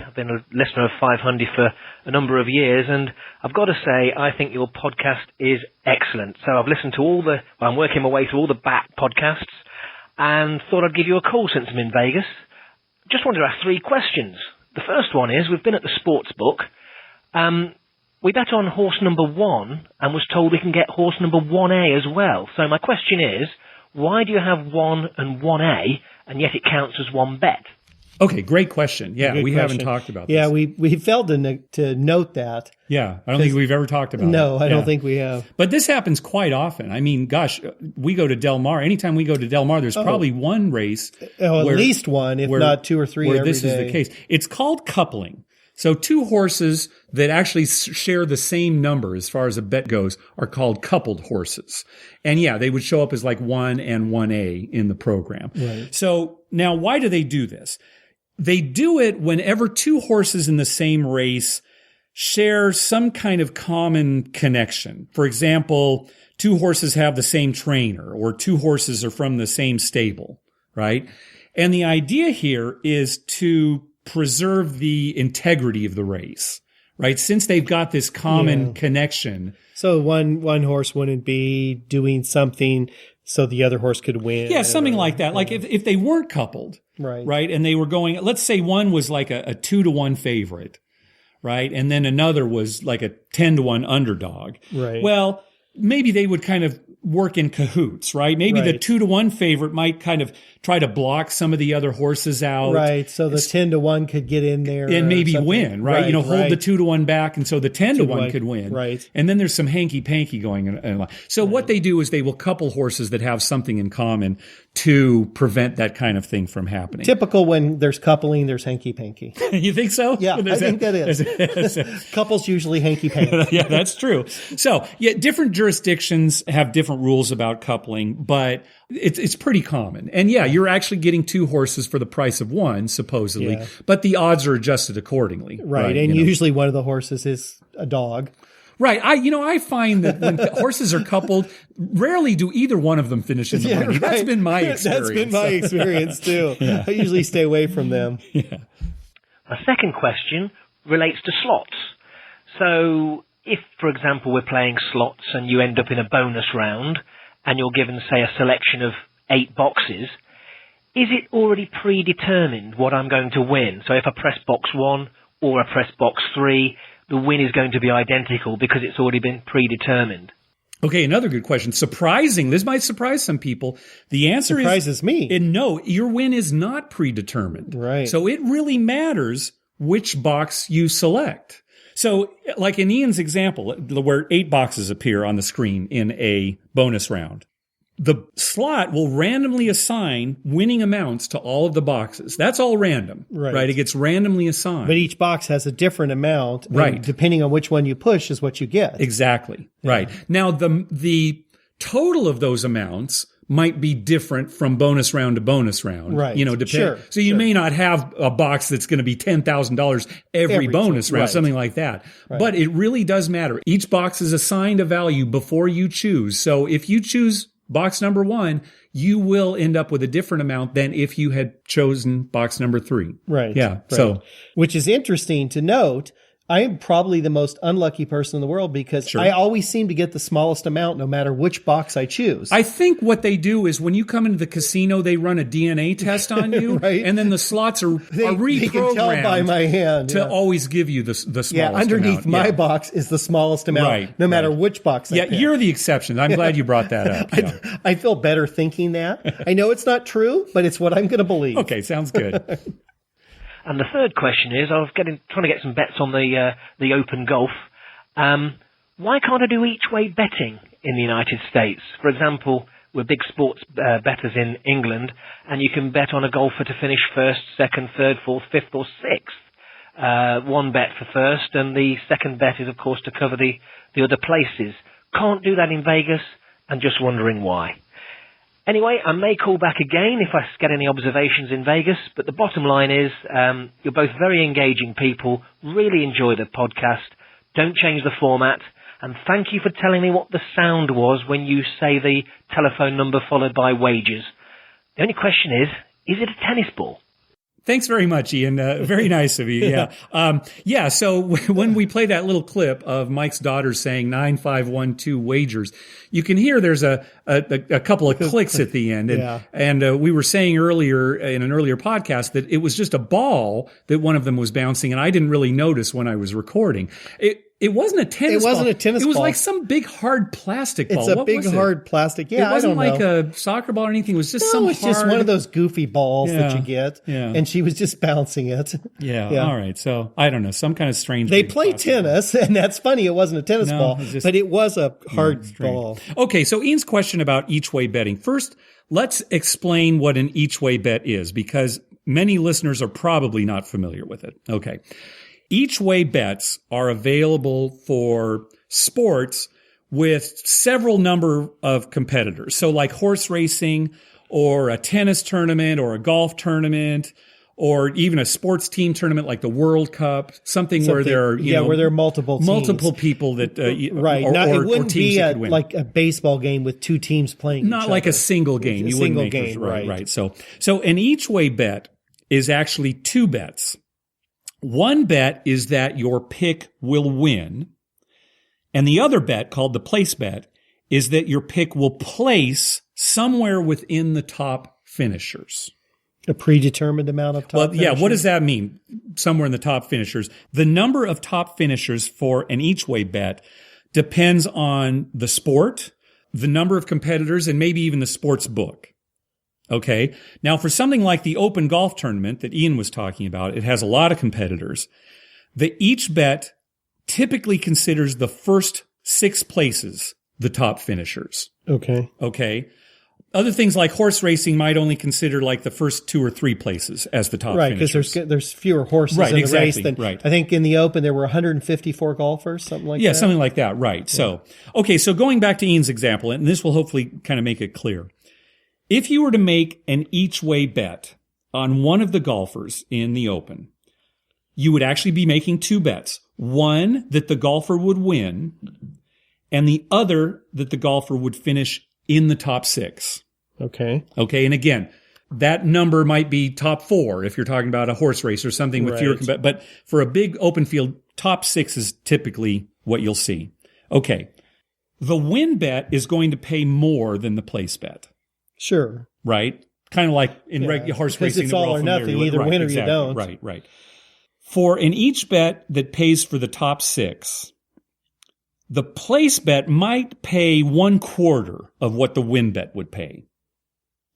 I've been a listener of 500 for a number of years, and I've got to say, I think your podcast is excellent. So I've listened to I'm working my way through all the back podcasts, and thought I'd give you a call since I'm in Vegas. Just wanted to ask 3 questions. The first one is, we've been at the sports book. We bet on horse number 1, and was told we can get horse number 1A as well. So my question is, why do you have 1 and 1A, and yet it counts as 1 bet? Okay, great question. Yeah, we haven't talked about this. Yeah, we failed to note that. Yeah, I don't think we've ever talked about it. No, I don't think we have. But this happens quite often. I mean, gosh, we go to Del Mar. Anytime we go to Del Mar, there's probably one race. At least one, if not 2 or 3 where every this day. is the case. It's called coupling. So 2 horses that actually share the same number as far as a bet goes are called coupled horses. And yeah, they would show up as like 1 and 1A in the program. Right. So now why do they do this? They do it whenever 2 horses in the same race share some kind of common connection. For example, 2 horses have the same trainer, or 2 horses are from the same stable, right? And the idea here is to preserve the integrity of the race, right? Since they've got this common connection. So one horse wouldn't be doing something so the other horse could win. Yeah, something like that. Like if they weren't coupled, right? And they were going, let's say one was like a 2-1 favorite, right? And then another was like a 10-1 underdog. Right. Well, maybe they would kind of work in cahoots, right? Maybe the 2-1 favorite might kind of try to block some of the other horses out. Right. So the 10-1 could get in there and maybe win, right? Hold the 2-1 back. And so the 10-1 could win. Right. And then there's some hanky-panky going on. So what they do is they will couple horses that have something in common to prevent that kind of thing from happening. Typical when there's coupling, there's hanky-panky. You think so? Yeah, I think that is. Couples usually hanky-panky. Yeah, that's true. So, different jurisdictions have different rules about coupling, but it's pretty common. And you're actually getting two horses for the price of one, supposedly, but the odds are adjusted accordingly. Right. And usually one of the horses is a dog. Right. I find that when horses are coupled, rarely do either one of them finish in the money. Right. That's been my experience. That's been my experience too. I usually stay away from them. Yeah. A second question relates to slots. So if, for example, we're playing slots and you end up in a bonus round and you're given, say, a selection of 8 boxes, is it already predetermined what I'm going to win? So if I press box 1 or I press box 3, the win is going to be identical because it's already been predetermined. Okay, another good question. Surprising. This might surprise some people. The answer surprises me. No, your win is not predetermined. Right. So it really matters which box you select. So like in Ian's example, where 8 boxes appear on the screen in a bonus round, the slot will randomly assign winning amounts to all of the boxes. That's all random, right? It gets randomly assigned. But each box has a different amount. Right. Depending on which one you push is what you get. Exactly. Yeah. Right. Now, the total of those amounts might be different from bonus round to bonus round. Right. Sure. So you may not have a box that's going to be $10,000 every bonus round, something like that. Right. But it really does matter. Each box is assigned a value before you choose. So if you choose box number 1, you will end up with a different amount than if you had chosen box number 3. Right. Yeah. Right. So, which is interesting to note. I am probably the most unlucky person in the world because I always seem to get the smallest amount no matter which box I choose. I think what they do is when you come into the casino, they run a DNA test on you, and then the slots are reprogrammed they can tell by my hand, to always give you the smallest amount. Underneath my box is the smallest amount, no matter which box I pick. You're the exception. I'm glad you brought that up. I feel better thinking that. I know it's not true, but it's what I'm going to believe. Okay, sounds good. And the third question is, I was trying to get some bets on the Open Golf. Why can't I do each-way betting in the United States? For example, we're big sports bettors in England, and you can bet on a golfer to finish first, second, third, fourth, fifth, or sixth. One bet for first, and the second bet is, of course, to cover the other places. Can't do that in Vegas, and just wondering why. Anyway, I may call back again if I get any observations in Vegas, but the bottom line is you're both very engaging people, really enjoy the podcast, don't change the format, and thank you for telling me what the sound was when you say the telephone number followed by wages. The only question is it a tennis ball? Thanks very much, Ian. Very nice of you. Yeah. So when we play that little clip of Mike's daughter saying 9512 wagers, you can hear there's a couple of clicks at the end. And we were saying earlier in an earlier podcast that it was just a ball that one of them was bouncing, and I didn't really notice when I was recording. It wasn't a tennis ball. It wasn't a tennis ball. It was like some big hard plastic ball. It's a big hard plastic. Yeah, it wasn't I don't know. like a soccer ball or anything. It was just some hard. It was just one of those goofy balls that you get. Yeah. And she was just bouncing it. Yeah. All right. So I don't know. Some kind of strange. They play tennis, and that's funny. It wasn't a tennis ball, but it was a hard ball. Okay. So Ian's question about each-way betting. First, let's explain what an each-way bet is, because many listeners are probably not familiar with it. Okay. Each-way bets are available for sports with several number of competitors. So like horse racing or a tennis tournament or a golf tournament or even a sports team tournament like the World Cup, something where there are, where there are multiple people that, right. It wouldn't be like a baseball game with two teams playing. Not like a single game. You wouldn't make it, right. So an each-way bet is actually two bets. One bet is that your pick will win. And the other bet, called the place bet, is that your pick will place somewhere within the top finishers. A predetermined amount of top finishers? What does that mean? Somewhere in the top finishers. The number of top finishers for an each-way bet depends on the sport, the number of competitors, and maybe even the sports book. Okay? Now, for something like the Open Golf Tournament that Ian was talking about, it has a lot of competitors. Each bet typically considers the first 6 places the top finishers. Okay. Okay. Other things like horse racing might only consider like the first 2 or 3 places as the top finishers. Right, because there's fewer horses in the race than, I think in the Open there were 154 golfers, something like that. Yeah, something like that, right. Yeah. So going back to Ian's example, and this will hopefully kind of make it clear. If you were to make an each-way bet on one of the golfers in the Open, you would actually be making 2 bets. One, that the golfer would win, and the other, that the golfer would finish in the top 6. Okay. Okay. And again, that number might be top 4 if you're talking about a horse race or something with fewer, but for a big open field, top 6 is typically what you'll see. Okay. The win bet is going to pay more than the place bet. Sure. Right? Kind of like in horse racing. It's all or nothing. Either win or you don't. Right. For an each bet that pays for the top 6, the place bet might pay 1/4 of what the win bet would pay.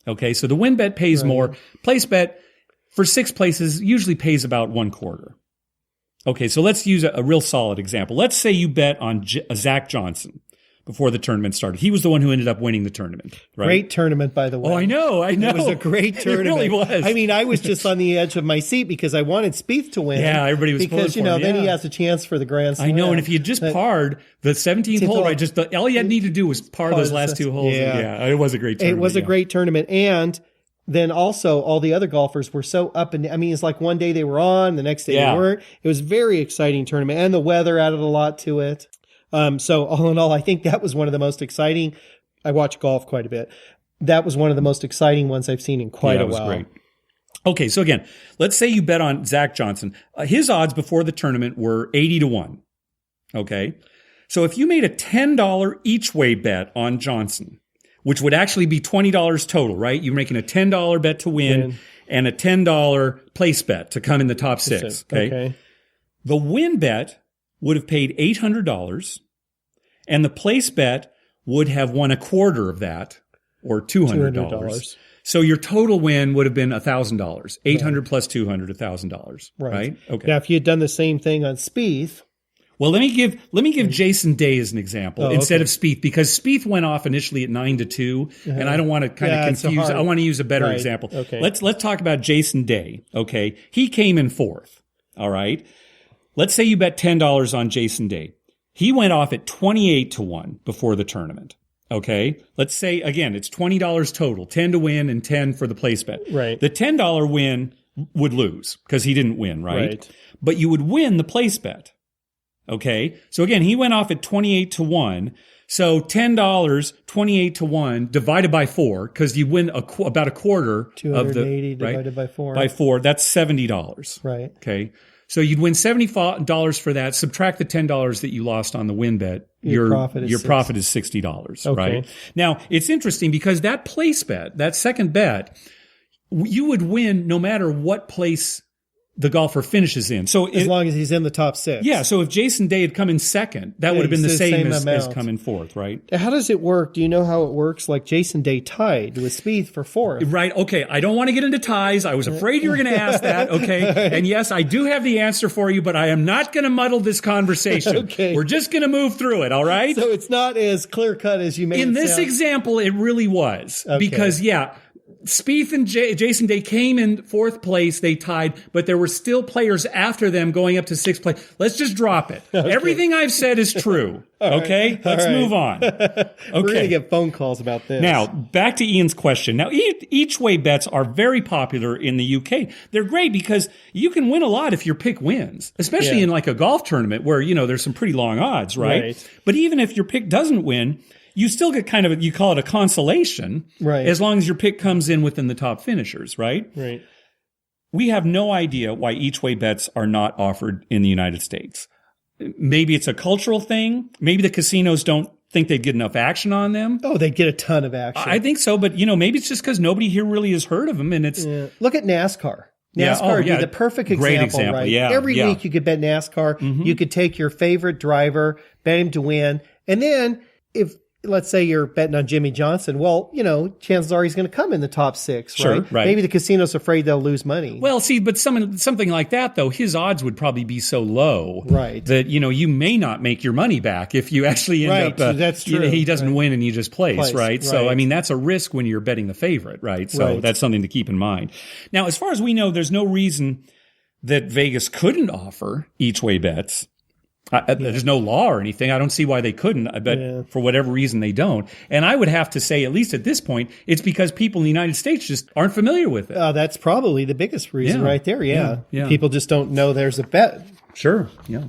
Okay, so the win bet pays more. Place bet for 6 places usually pays about 1/4. Okay, so let's use a real solid example. Let's say you bet on Zach Johnson before the tournament started. He was the one who ended up winning the tournament. Right? Great tournament, by the way. Oh, I know. It was a great tournament. It really was. I mean, I was just on the edge of my seat because I wanted Spieth to win. Yeah, everybody was because pulling for him, then he has a chance for the Grand Slam. I know, and if he had just parred the 17th hole, right, all you had need to do was par those last 2 holes. Yeah, it was a great tournament. It was a great tournament, and then also all the other golfers were so up and I mean, it's like one day they were on, the next day they weren't. It was a very exciting tournament, and the weather added a lot to it. So all in all, I think that was one of the most exciting. I watch golf quite a bit. That was one of the most exciting ones I've seen in quite a while. That was great. Okay, so again, let's say you bet on Zach Johnson. His odds before the tournament were 80-1. Okay, so if you made a $10 each way bet on Johnson, which would actually be $20 total, right? You're making a $10 bet to win and a $10 place bet to come in the top 6. Okay. The win bet would have paid $800, and the place bet would have won 1/4 of that, or $200. So your total win would have been $1,000. 800 plus 200, $1,000. Right? Okay. Now, if you had done the same thing on Spieth. Well, let me give Jason Day as an example instead of Spieth, because Spieth went off initially at 9-2, and I don't want to kind of confuse. I want to use a better example. Okay. Let's talk about Jason Day. Okay, he came in 4th. All right. Let's say you bet $10 on Jason Day. He went off at 28-1 before the tournament. Okay. Let's say again, it's $20 total, 10 to win and 10 for the place bet. Right. The $10 win would lose because he didn't win, right? But you would win the place bet. Okay. So again, he went off at 28-1. So $10, 28-1 divided by 4, because you win about 1/4 of the 280 divided by 4. By 4, that's $70. Right. Okay. So you'd win $70 for that. Subtract the $10 that you lost on the win bet. Your profit is $60. Okay. Right. Now it's interesting because that place bet, that second bet, you would win no matter what place the golfer finishes in. So as long as he's in the top 6. Yeah. So if Jason Day had come in second, that would have been the same as coming 4th, right? How does it work? Do you know how it works? Like Jason Day tied with Spieth for 4th. Right. Okay. I don't want to get into ties. I was afraid you were going to ask that. Okay. And yes, I do have the answer for you, but I am not going to muddle this conversation. Okay. We're just going to move through it. All right. So it's not as clear cut as you made it sound. In this example, it really was. Okay. Because Spieth and Jason Day came in 4th place. They tied, but there were still players after them going up to 6th place. Let's just drop it. Okay. Everything I've said is true. Okay? Let's move on. Okay. We're going to get phone calls about this. Now, back to Ian's question. Now, each way bets are very popular in the UK. They're great because you can win a lot if your pick wins, especially in like a golf tournament where, there's some pretty long odds, right? But even if your pick doesn't win, you still get kind of, you call it a consolation, right? As long as your pick comes in within the top finishers, right? Right. we have no idea why each-way bets are not offered in the United States. Maybe it's a cultural thing. Maybe the casinos don't think they'd get enough action on them. Oh, they get a ton of action. I think so, but maybe it's just because nobody here really has heard of them, and it's Look at NASCAR. NASCAR would be the perfect example, right? Yeah, Every week you could bet NASCAR. Mm-hmm. You could take your favorite driver, bet him to win, and then if let's say you're betting on Jimmy Johnson, well, chances are he's going to come in the top 6, sure, right? Maybe the casino's afraid they'll lose money. Well, see, but something like that, though, his odds would probably be so low, right? That you may not make your money back if you actually end up. That's true. He doesn't win and you just place, right? So, I mean, that's a risk when you're betting the favorite, right? So that's something to keep in mind. Now, as far as we know, there's no reason that Vegas couldn't offer each-way bets. There's no law or anything. I don't see why they couldn't, but for whatever reason they don't. And I would have to say, at least at this point, it's because people in the United States just aren't familiar with it. That's probably the biggest reason right there. Yeah. People just don't know there's a bet. Sure. Yeah.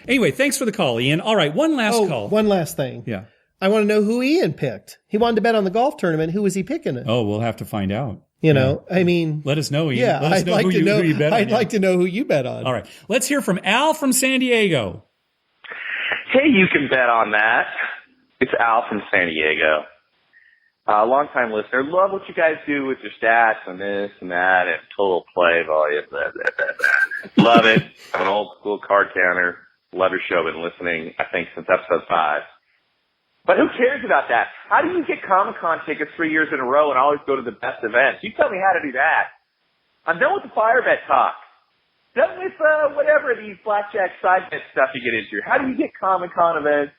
Anyway, thanks for the call, Ian. All right. One last call. One last thing. Yeah. I want to know who Ian picked. He wanted to bet on the golf tournament. Who was he picking? Oh, we'll have to find out. I mean, let us know. Ian. Yeah, let us know who you bet on. I'd like to know who you bet on. All right. Let's hear from Al from San Diego. Hey, you can bet on that. It's Al from San Diego. Long-time listener. Love what you guys do with your stats and this and that and total play volume. Blah, blah, blah, blah. Love it. I'm an old-school card counter. Love your show. Been listening, I think, since episode 5. But who cares about that? How do you get Comic-Con tickets 3 years in a row and always go to the best events? You tell me how to do that. I'm done with the fire bet talk. Done with whatever these blackjack side bet stuff you get into. How do you get Comic-Con events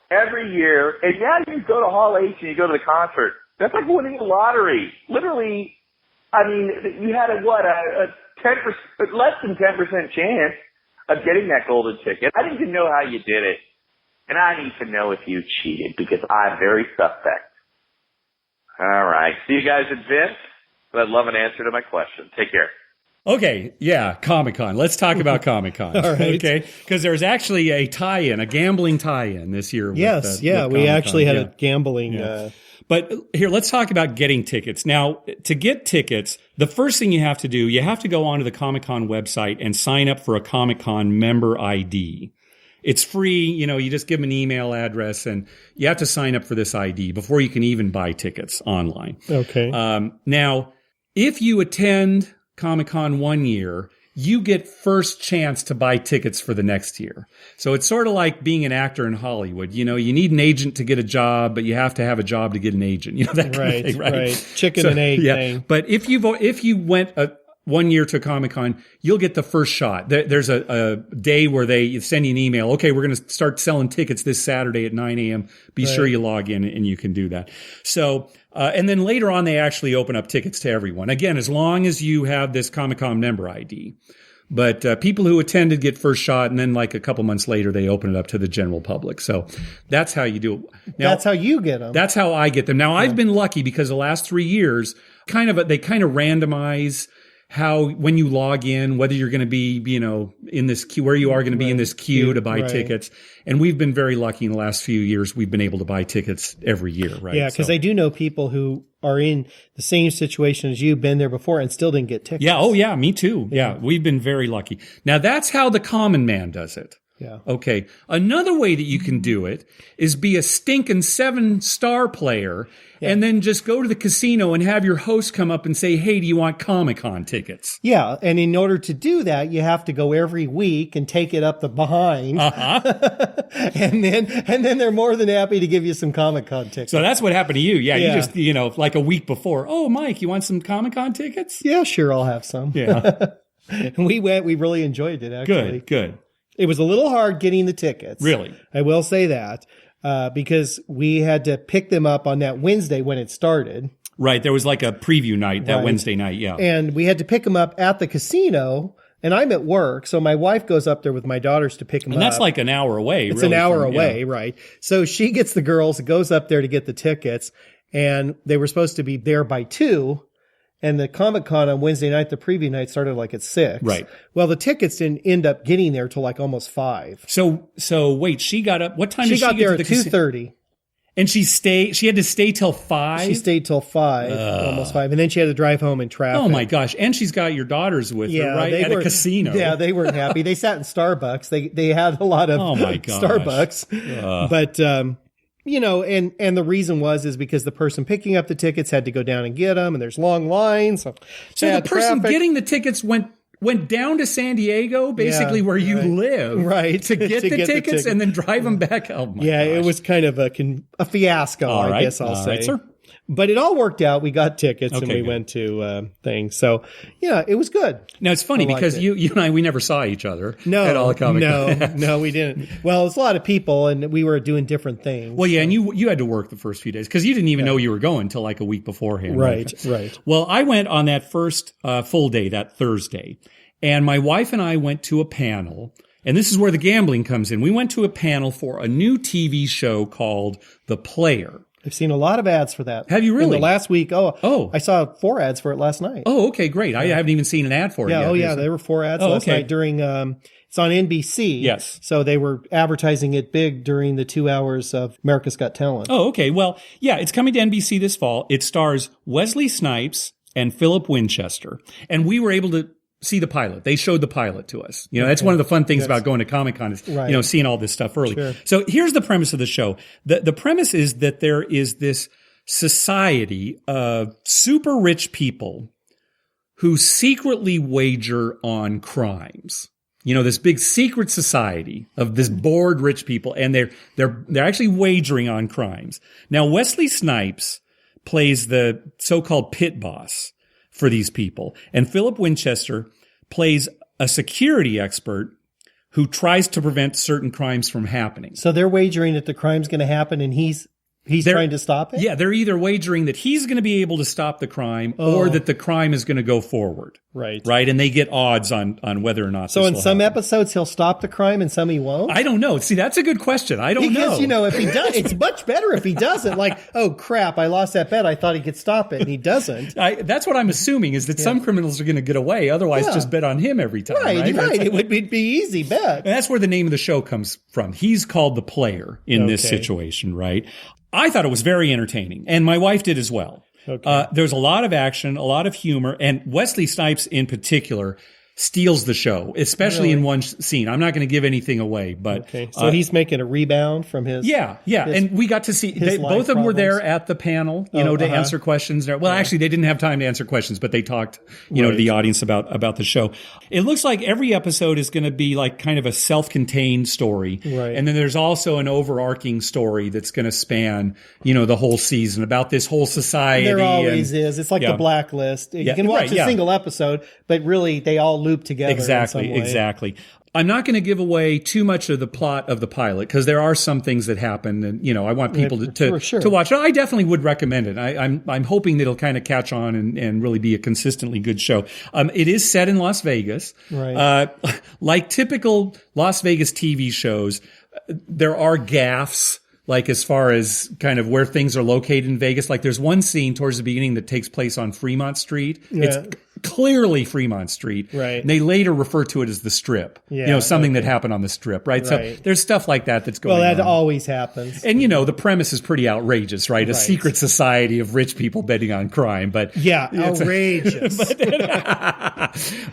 every year? And now you go to Hall H and you go to the concert. That's like winning a lottery. Literally, I mean, you had a 10%, less than 10% chance of getting that golden ticket. I didn't even know how you did it. And I need to know if you cheated because I'm very suspect. All right. See you guys at Vince. But I'd love an answer to my question. Take care. Okay. Yeah. Comic-Con. Let's talk about Comic-Con. All right. Okay. Because there's actually a tie-in, a gambling tie-in this year. Yes. With we actually had a gambling. But here, let's talk about getting tickets. Now, to get tickets, the first thing you have to do, you have to go onto the Comic-Con website and sign up for a Comic-Con member ID. It's free. You just give them an email address and you have to sign up for this ID before you can even buy tickets online. Okay. Now, if you attend Comic-Con one year, you get first chance to buy tickets for the next year. So it's sort of like being an actor in Hollywood. You need an agent to get a job, but you have to have a job to get an agent. That kind of thing, right? Chicken and egg thing. But if you went 1 year to Comic-Con, you'll get the first shot. There's a day where they send you an email. Okay, we're going to start selling tickets this Saturday at 9 a.m. Be sure you log in and you can do that. So, and then later on, they actually open up tickets to everyone. Again, as long as you have this Comic-Con member ID. But people who attended get first shot, and then like a couple months later, they open it up to the general public. So that's how you do it. Now, that's how you get them. That's how I get them. Now, I've been lucky because the last 3 years, they kind of randomize how, when you log in, whether you're going to be, in this queue, where you are going to be in this queue to buy tickets. And we've been very lucky in the last few years. We've been able to buy tickets every year, right? Yeah, because I do know people who are in the same situation as you, been there before and still didn't get tickets. Yeah. Oh, yeah. Me too. Yeah. We've been very lucky. Now, that's how the common man does it. Yeah. Okay. Another way that you can do it is be a stinking 7-star player and then just go to the casino and have your host come up and say, hey, do you want Comic-Con tickets? Yeah. And in order to do that, you have to go every week and take it up the behind. and then they're more than happy to give you some Comic-Con tickets. So that's what happened to you. Yeah. You just, like a week before. Oh, Mike, you want some Comic-Con tickets? Yeah, sure. I'll have some. Yeah. And we went. We really enjoyed it, actually. Good. It was a little hard getting the tickets. Really? I will say that. Because we had to pick them up on that Wednesday when it started. Right. There was like a preview night that Wednesday night. Yeah. And we had to pick them up at the casino. And I'm at work. So my wife goes up there with my daughters to pick them up. And that's like an hour away. It's an hour away, right? So she gets the girls, goes up there to get the tickets. And they were supposed to be there by 2. And the Comic-Con on Wednesday night, the preview night, started like at 6. Right. Well, the tickets didn't end up getting there till like almost 5. So wait, she got up. What time did she get there to at the 2:30. And she had to stay till 5? She stayed till 5, almost 5. And then she had to drive home in traffic. Oh, my gosh. And she's got your daughters with her, right? At a casino. Yeah, they weren't happy. They sat in Starbucks. They had a lot of Starbucks. But, and the reason is because the person picking up the tickets had to go down and get them, and there's long lines. So the person getting the tickets went down to San Diego, basically where you live, to get the tickets and then drive them back. Oh my gosh. It was kind of a fiasco, I guess I'll say. Right, sir. But it all worked out. We got tickets and we went to things. So, it was good. Now, it's funny because you and I, we never saw each other at all Comic-Con. No, we didn't. Well, it's a lot of people and we were doing different things. Well, yeah, and you had to work the first few days because you didn't even know you were going until like a week beforehand. Right. Well, I went on that first full day, that Thursday, and my wife and I went to a panel. And this is where the gambling comes in. We went to a panel for a new TV show called The Player. I've seen a lot of ads for that. Have you really? In the last week. Oh. I saw 4 ads for it last night. Oh, okay, great. I haven't even seen an ad for it yet. Oh, yeah. There were 4 ads last night during, it's on NBC. Yes. So they were advertising it big during the 2 hours of America's Got Talent. Oh, okay. Well, yeah, it's coming to NBC this fall. It stars Wesley Snipes and Philip Winchester. And we were able to see the pilot. They showed the pilot to us. That's one of the fun things about going to Comic-Con is, seeing all this stuff early. Sure. So here's the premise of the show. The premise is that there is this society of super rich people who secretly wager on crimes. This big secret society of this bored rich people, and they're actually wagering on crimes. Now, Wesley Snipes plays the so-called pit boss for these people. And Philip Winchester plays a security expert who tries to prevent certain crimes from happening. So they're wagering that the crime's going to happen and he's trying to stop it? Yeah, they're either wagering that he's going to be able to stop the crime or that the crime is going to go forward. Right. Right? And they get odds on whether or not so in some episodes he'll stop the crime and some he won't? I don't know. See, that's a good question. I don't know. Because, if he does, it's much better if he doesn't. Like, oh, crap, I lost that bet. I thought he could stop it, and he doesn't. That's what I'm assuming is that some criminals are going to get away. Otherwise, just bet on him every time. Right. It would be easy bet. And that's where the name of the show comes from. He's called the player in this situation, right? I thought it was very entertaining, and my wife did as well. Okay. There's a lot of action, a lot of humor, and Wesley Snipes in particular steals the show, especially in one scene. I'm not going to give anything away, but so he's making a rebound from his and we got to see both of them were there at the panel, to answer questions. Well, actually, they didn't have time to answer questions, but they talked, to the audience about the show. It looks like every episode is going to be like kind of a self-contained story, right? And then there's also an overarching story that's going to span, the whole season about this whole society. There always is. It's like the Blacklist. You can watch a single episode, but really they all loop together. Exactly. I'm not going to give away too much of the plot of the pilot because there are some things that happen, and I want people to watch it. I definitely would recommend it. I'm hoping that it'll kind of catch on and really be a consistently good show. It is set in Las Vegas, right? Like typical Las Vegas TV shows, there are gaffes. Like as far as kind of where things are located in Vegas, like there's one scene towards the beginning that takes place on Fremont Street. Yeah. It's clearly Fremont Street. Right. And they later refer to it as the Strip. Yeah, something that happened on the Strip, right? So there's stuff like that's going on. Well, that always happens. And the premise is pretty outrageous, right? A secret society of rich people betting on crime, but outrageous.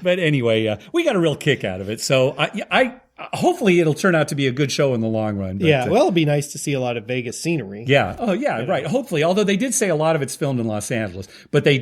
But anyway, we got a real kick out of it. So I hopefully it'll turn out to be a good show in the long run. But, it'd be nice to see a lot of Vegas scenery. Yeah. Oh, yeah, right. Hopefully, although they did say a lot of it's filmed in Los Angeles, but they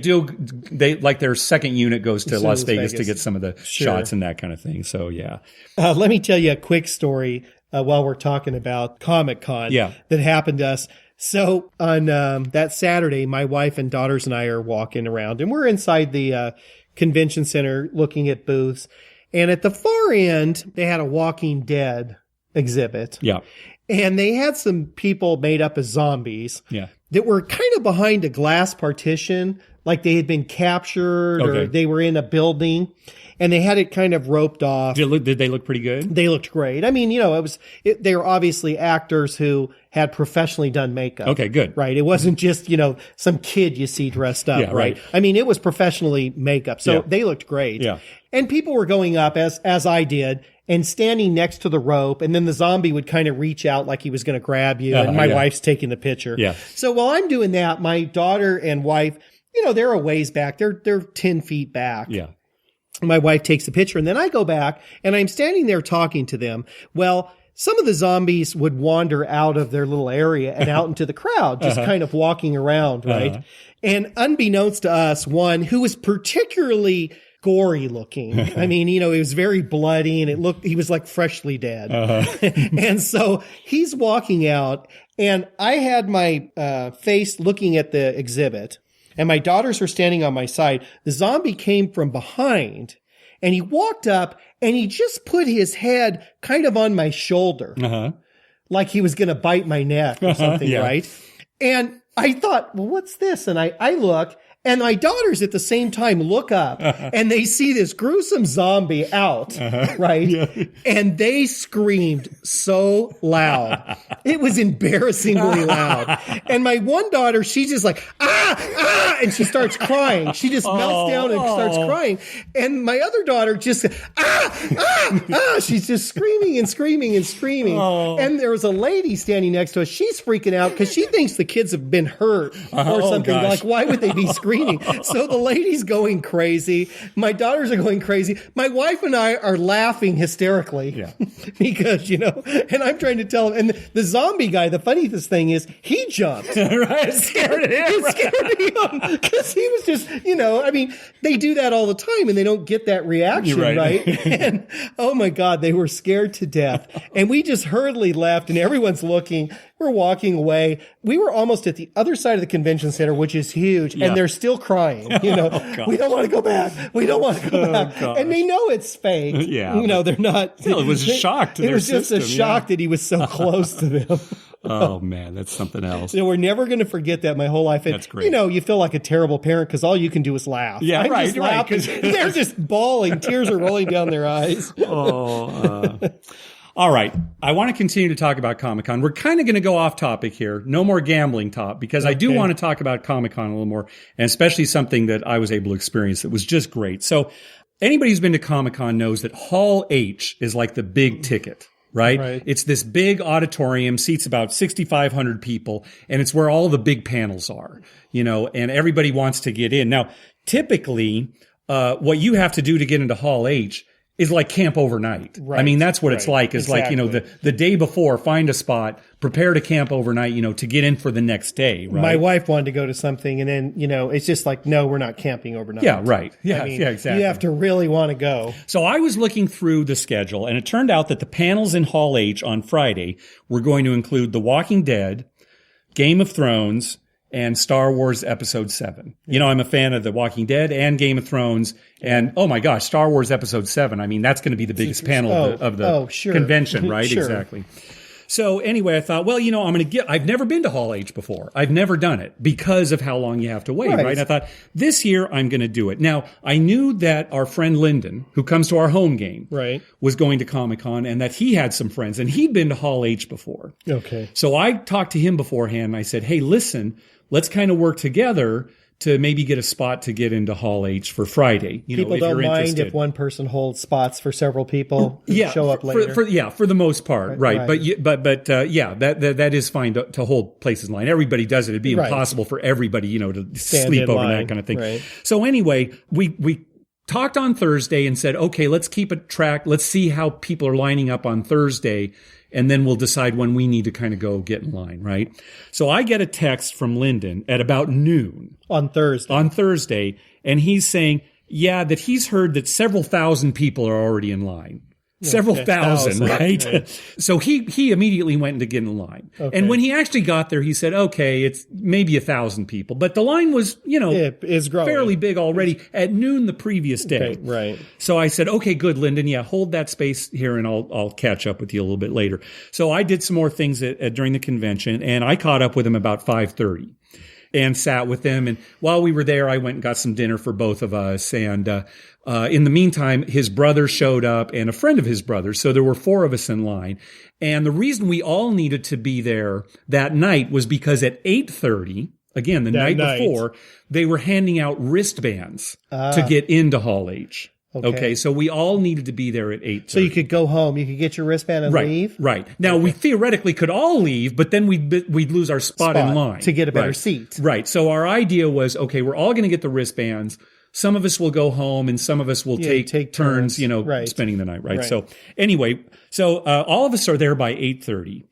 like their second unit goes to Las Vegas to get some of the shots and that kind of thing. So, yeah. Let me tell you a quick story while we're talking about Comic-Con that happened to us. So on that Saturday, my wife and daughters and I are walking around, and we're inside the convention center looking at booths. And at the far end, they had a Walking Dead exhibit. Yeah. And they had some people made up as zombies. Yeah. That were kind of behind a glass partition, like they had been captured or they were in a building. And they had it kind of roped off. Did they look pretty good? They looked great. I mean, they were obviously actors who had professionally done makeup. Okay, good. Right. It wasn't just, some kid you see dressed up. Right. I mean, it was professionally makeup. So they looked great. Yeah. And people were going up as I did and standing next to the rope, and then the zombie would kind of reach out like he was going to grab you, and my wife's taking the picture. Yeah. So while I'm doing that, my daughter and wife, they're a ways back. They're 10 feet back. Yeah. My wife takes the picture, and then I go back, and I'm standing there talking to them. Well, some of the zombies would wander out of their little area and out into the crowd, just kind of walking around, right? And unbeknownst to us, one who was particularly gory looking. I mean, it was very bloody, and he was like freshly dead. And so he's walking out, and I had my face looking at the exhibit, and my daughters are standing on my side. The zombie came from behind, and he walked up, and he just put his head kind of on my shoulder, like he was going to bite my neck or something, right? And I thought, well, what's this? And I look, and my daughters at the same time look up, and they see this gruesome zombie out, right? Yeah. And they screamed so loud. It was embarrassingly loud. And my one daughter, she's just like, and she starts crying. She just melts down and starts crying. And my other daughter just, she's just screaming and screaming and screaming. And there was a lady standing next to us. She's freaking out because she thinks the kids have been hurt or something. Like, why would they be screaming? So the lady's going crazy. My daughters are going crazy. My wife and I are laughing hysterically because, and I'm trying to tell him. And the zombie guy, the funniest thing is he jumped. Right. It scared him. It scared him because he was just, they do that all the time and they don't get that reaction, right? And oh my God, they were scared to death. And we just hurriedly left, and everyone's looking. We're walking away. We were almost at the other side of the convention center, which is huge, and they're still crying. We don't want to go back. We don't want to go back. And they know it's fake. They're not. Still, it was a shock to their system. It was just a shock that he was so close to them. Oh man, that's something else. We're never going to forget that my whole life. And, that's great. You feel like a terrible parent because all you can do is laugh. Yeah, I'm right. Just laughing. They're just bawling. Tears are rolling down their eyes. All right. I want to continue to talk about Comic-Con. We're kind of going to go off topic here. No more gambling talk, because I do want to talk about Comic-Con a little more, and especially something that I was able to experience that was just great. So anybody who's been to Comic-Con knows that Hall H is like the big ticket, right? It's this big auditorium, seats about 6,500 people, and it's where all the big panels are, and everybody wants to get in. Now, typically, what you have to do to get into Hall H is like camp overnight. Right. I mean, that's what it's like, is like, the day before, find a spot, prepare to camp overnight, to get in for the next day, right? My wife wanted to go to something, and then, it's just like, no, we're not camping overnight. Yeah, right. Yeah, exactly. You have to really want to go. So I was looking through the schedule, and it turned out that the panels in Hall H on Friday were going to include The Walking Dead, Game of Thrones, and Star Wars Episode 7. I'm a fan of The Walking Dead and Game of Thrones. And, oh my gosh, Star Wars Episode 7. I mean, that's going to be the biggest panel of the convention, right? Sure. Exactly. So anyway, I thought, well, I've never been to Hall H before. I've never done it because of how long you have to wait, right? And I thought, this year I'm going to do it. Now, I knew that our friend Lyndon, who comes to our home game, was going to Comic-Con, and that he had some friends, and he'd been to Hall H before. Okay. So I talked to him beforehand, and I said, hey, listen, let's kind of work together to maybe get a spot to get into Hall H for Friday. People don't mind if one person holds spots for several people who show up later. For the most part, right. But that is fine to hold places in line. Everybody does it. It'd be impossible for everybody, to sleep over that kind of thing. Right. So anyway, we talked on Thursday and said, okay, let's keep a track. Let's see how people are lining up on Thursday. And then we'll decide when we need to kind of go get in line, right? So I get a text from Lyndon at about noon. On Thursday. And he's saying, that he's heard that several thousand people are already in line. Several thousand, right? So he immediately went to get in line. Okay. And when he actually got there, he said, okay, it's maybe 1,000 people. But the line was, is growing. Fairly big already at noon the previous day. Okay, right. So I said, okay, good, Lyndon. Yeah, hold that space here and I'll catch up with you a little bit later. So I did some more things during the convention, and I caught up with him about 5:30. And sat with them. And while we were there, I went and got some dinner for both of us. And in the meantime, his brother showed up and a friend of his brother. So there were 4 of us in line. And the reason we all needed to be there that night was because at 8:30, again, the night before, they were handing out wristbands to get into Hall H. Okay. So we all needed to be there at 8:30. So you could go home, you could get your wristband and leave? Right. Now, we theoretically could all leave, but then we'd lose our spot in line. To get a better seat. Right. So our idea was, okay, we're all going to get the wristbands. Some of us will go home and some of us will take turns, spending the night. Right. So anyway, all of us are there by 8:30.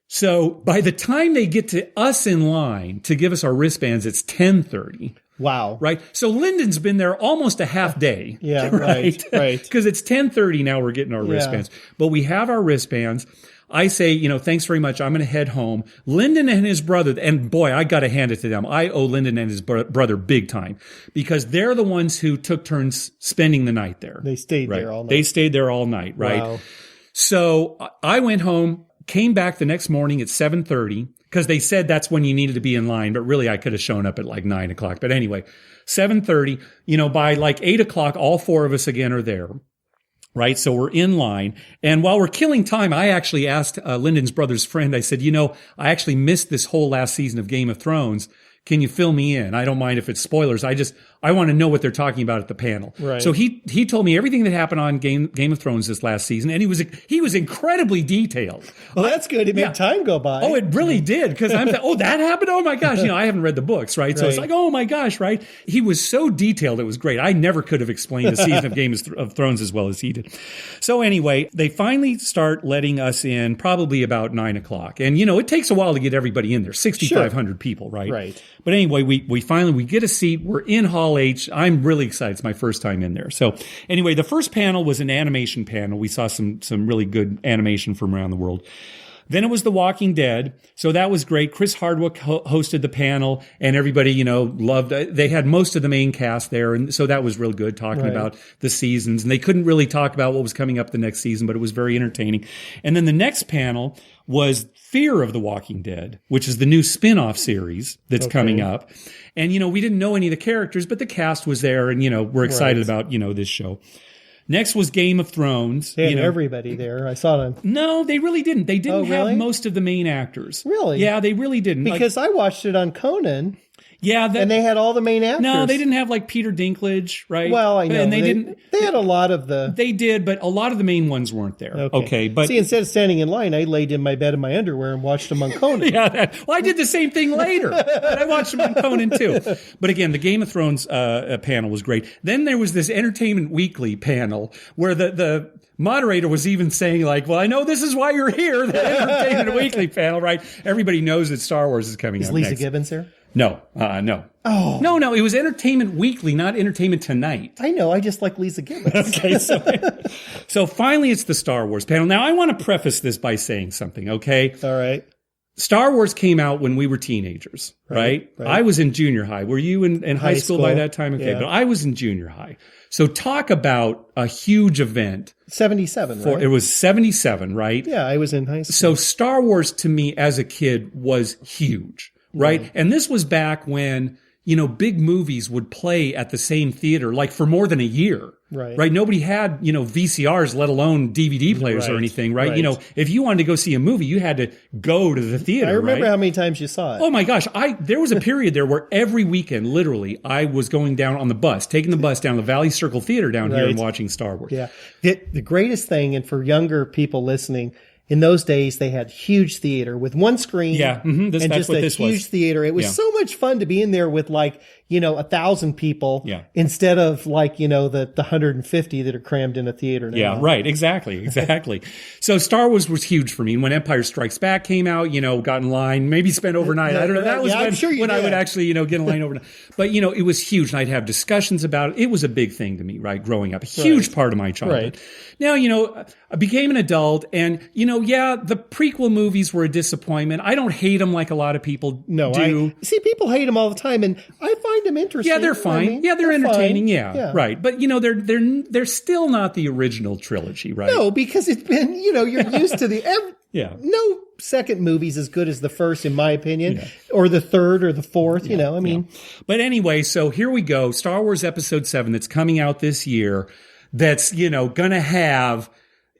So by the time they get to us in line to give us our wristbands, it's 10:30. Wow. Right. So Lyndon's been there almost a half day. Yeah. Right. Because it's 10:30 now we're getting our wristbands, but we have our wristbands. I say, thanks very much. I'm going to head home. Lyndon and his brother, and boy, I got to hand it to them. I owe Lyndon and his brother big time because they're the ones who took turns spending the night there. They stayed there all night. They stayed there all night. Right. Wow. So I went home, came back the next morning at 7:30 because they said that's when you needed to be in line. But really, I could have shown up at like 9 o'clock. But anyway, 7:30, by like 8 o'clock, all four of us again are there. Right. So we're in line. And while we're killing time, I actually asked Lyndon's brother's friend, I said, I actually missed this whole last season of Game of Thrones. Can you fill me in? I don't mind if it's spoilers. I want to know what they're talking about at the panel. Right. So he told me everything that happened on Game of Thrones this last season, and he was incredibly detailed. Well, that's good. It made time go by. Oh, it really did, because I'm that happened? Oh my gosh. I haven't read the books, right? So it's like, oh my gosh, right? He was so detailed, it was great. I never could have explained a season of Game of Thrones as well as he did. So anyway, they finally start letting us in probably about 9 o'clock. And it takes a while to get everybody in there, 6,500 people, right? Right. But anyway, we finally get a seat. We're in Hall H. I'm really excited. It's my first time in there. So anyway, the first panel was an animation panel. We saw some really good animation from around the world. Then it was The Walking Dead. So that was great. Chris Hardwick hosted the panel, and everybody, loved it. They had most of the main cast there. And so that was real good, talking about the seasons. And they couldn't really talk about what was coming up the next season, but it was very entertaining. And then the next panel was Fear of the Walking Dead, which is the new spin-off series that's coming up. And, we didn't know any of the characters, but the cast was there, and, we're excited about, this show. Next was Game of Thrones. They had everybody there. I saw them. No, they really didn't. They didn't have most of the main actors. Really? Yeah, they really didn't. Because I watched it on Conan. Yeah, and they had all the main actors. No, they didn't have like Peter Dinklage, right? Well, I know. And they didn't. They had a lot of the. They did, but a lot of the main ones weren't there. Okay, but see, instead of standing in line, I laid in my bed in my underwear and watched them on Conan. I did the same thing later. But I watched them on Conan too. But again, the Game of Thrones panel was great. Then there was this Entertainment Weekly panel where the moderator was even saying like, well, I know this is why you're here, the Entertainment Weekly panel, right? Everybody knows that Star Wars is coming up Lisa next. Gibbons there? No, no. Oh. No, it was Entertainment Weekly, not Entertainment Tonight. I know, I just like Lisa Gibbons. Okay, so finally it's the Star Wars panel. Now I want to preface this by saying something, okay? All right. Star Wars came out when we were teenagers, right? I was in junior high. Were you in high school by that time? Okay, but I was in junior high. So talk about a huge event. 77, right? It was 77, right? Yeah, I was in high school. So Star Wars to me as a kid was huge, right? Yeah. And this was back when, big movies would play at the same theater, like for more than a year. Right. Nobody had, VCRs, let alone DVD players or anything, right? If you wanted to go see a movie, you had to go to the theater. I remember how many times you saw it. Oh my gosh. There was a period there where every weekend, literally, I was going down on the bus, taking the bus down the Valley Circle Theater down here and watching Star Wars. Yeah. The greatest thing, and for younger people listening, in those days, they had huge theater with one screen. Yeah, and just a huge theater. It was so much fun to be in there with 1,000 people instead of the 150 that are crammed in a theater now. Yeah, right. Exactly. So Star Wars was huge for me. And when Empire Strikes Back came out, got in line, maybe spent overnight. I don't know. That was when I would actually, get in line overnight. But, it was huge. And I'd have discussions about it. It was a big thing to me, right? Growing up, a huge part of my childhood. Now, I became an adult and, the prequel movies were a disappointment. I don't hate them like a lot of people do. See, people hate them all the time, and I find them interesting. Yeah, they're fine. They're entertaining. Yeah, right. But, they're still not the original trilogy, right? No, because it's been, you're used to no second movie's as good as the first, in my opinion, or the third or the fourth, But anyway, so here we go. Star Wars Episode 7 that's coming out this year that's, going to have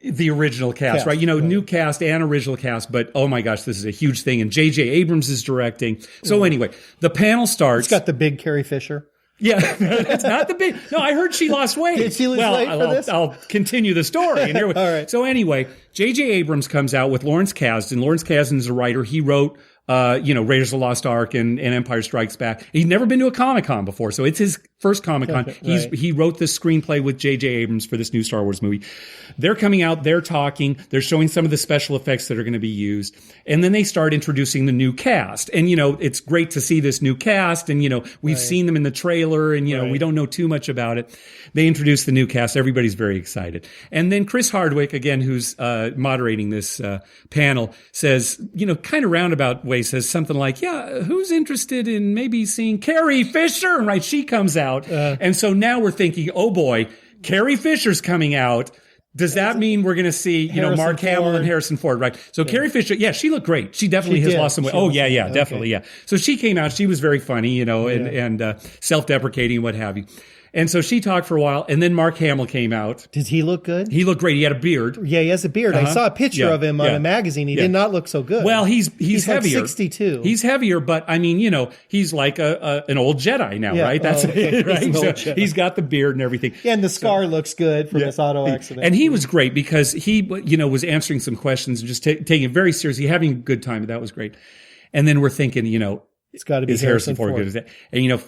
the original cast, right? New cast and original cast, but oh my gosh, this is a huge thing. And J.J. Abrams is directing. So anyway, the panel starts. It's got the big Carrie Fisher. Yeah, it's not the big. No, I heard she lost weight. Did she lose weight for this? I'll continue the story. And here, all right. So anyway, J.J. Abrams comes out with Lawrence Kasdan. Lawrence Kasdan is a writer. He wrote, Raiders of the Lost Ark and Empire Strikes Back. He'd never been to a Comic-Con before, so it's his first Comic-Con. Right. He wrote this screenplay with J.J. Abrams for this new Star Wars movie. They're coming out, they're talking, they're showing some of the special effects that are going to be used, and then they start introducing the new cast. And, it's great to see this new cast, and, we've seen them in the trailer, and, we don't know too much about it. They introduce the new cast. Everybody's very excited. And then Chris Hardwick, again, who's moderating this panel, says, kind of roundabout way, says something like, yeah, who's interested in maybe seeing Carrie Fisher? Right, she comes out. And so now we're thinking, oh boy, Carrie Fisher's coming out. Does that mean we're going to see, Mark Hamill and Harrison Ford, right? So Carrie Fisher, yeah, she looked great. She definitely has lost some weight. Oh, yeah, definitely, yeah. So she came out. She was very funny, and self-deprecating and what have you. And so she talked for a while, and then Mark Hamill came out. Did he look good? He looked great. He had a beard. Yeah, he has a beard. I saw a picture of him on a magazine. He did not look so good. Well, he's heavier. Like 62. He's heavier, but I mean, he's like an old Jedi now, right? That's it, right? So he's got the beard and everything. Yeah, and the scar looks good from this auto accident. And he was great because he, was answering some questions and just taking it very seriously, having a good time. That was great. And then we're thinking, it's got to be is Harrison Ford good as that? And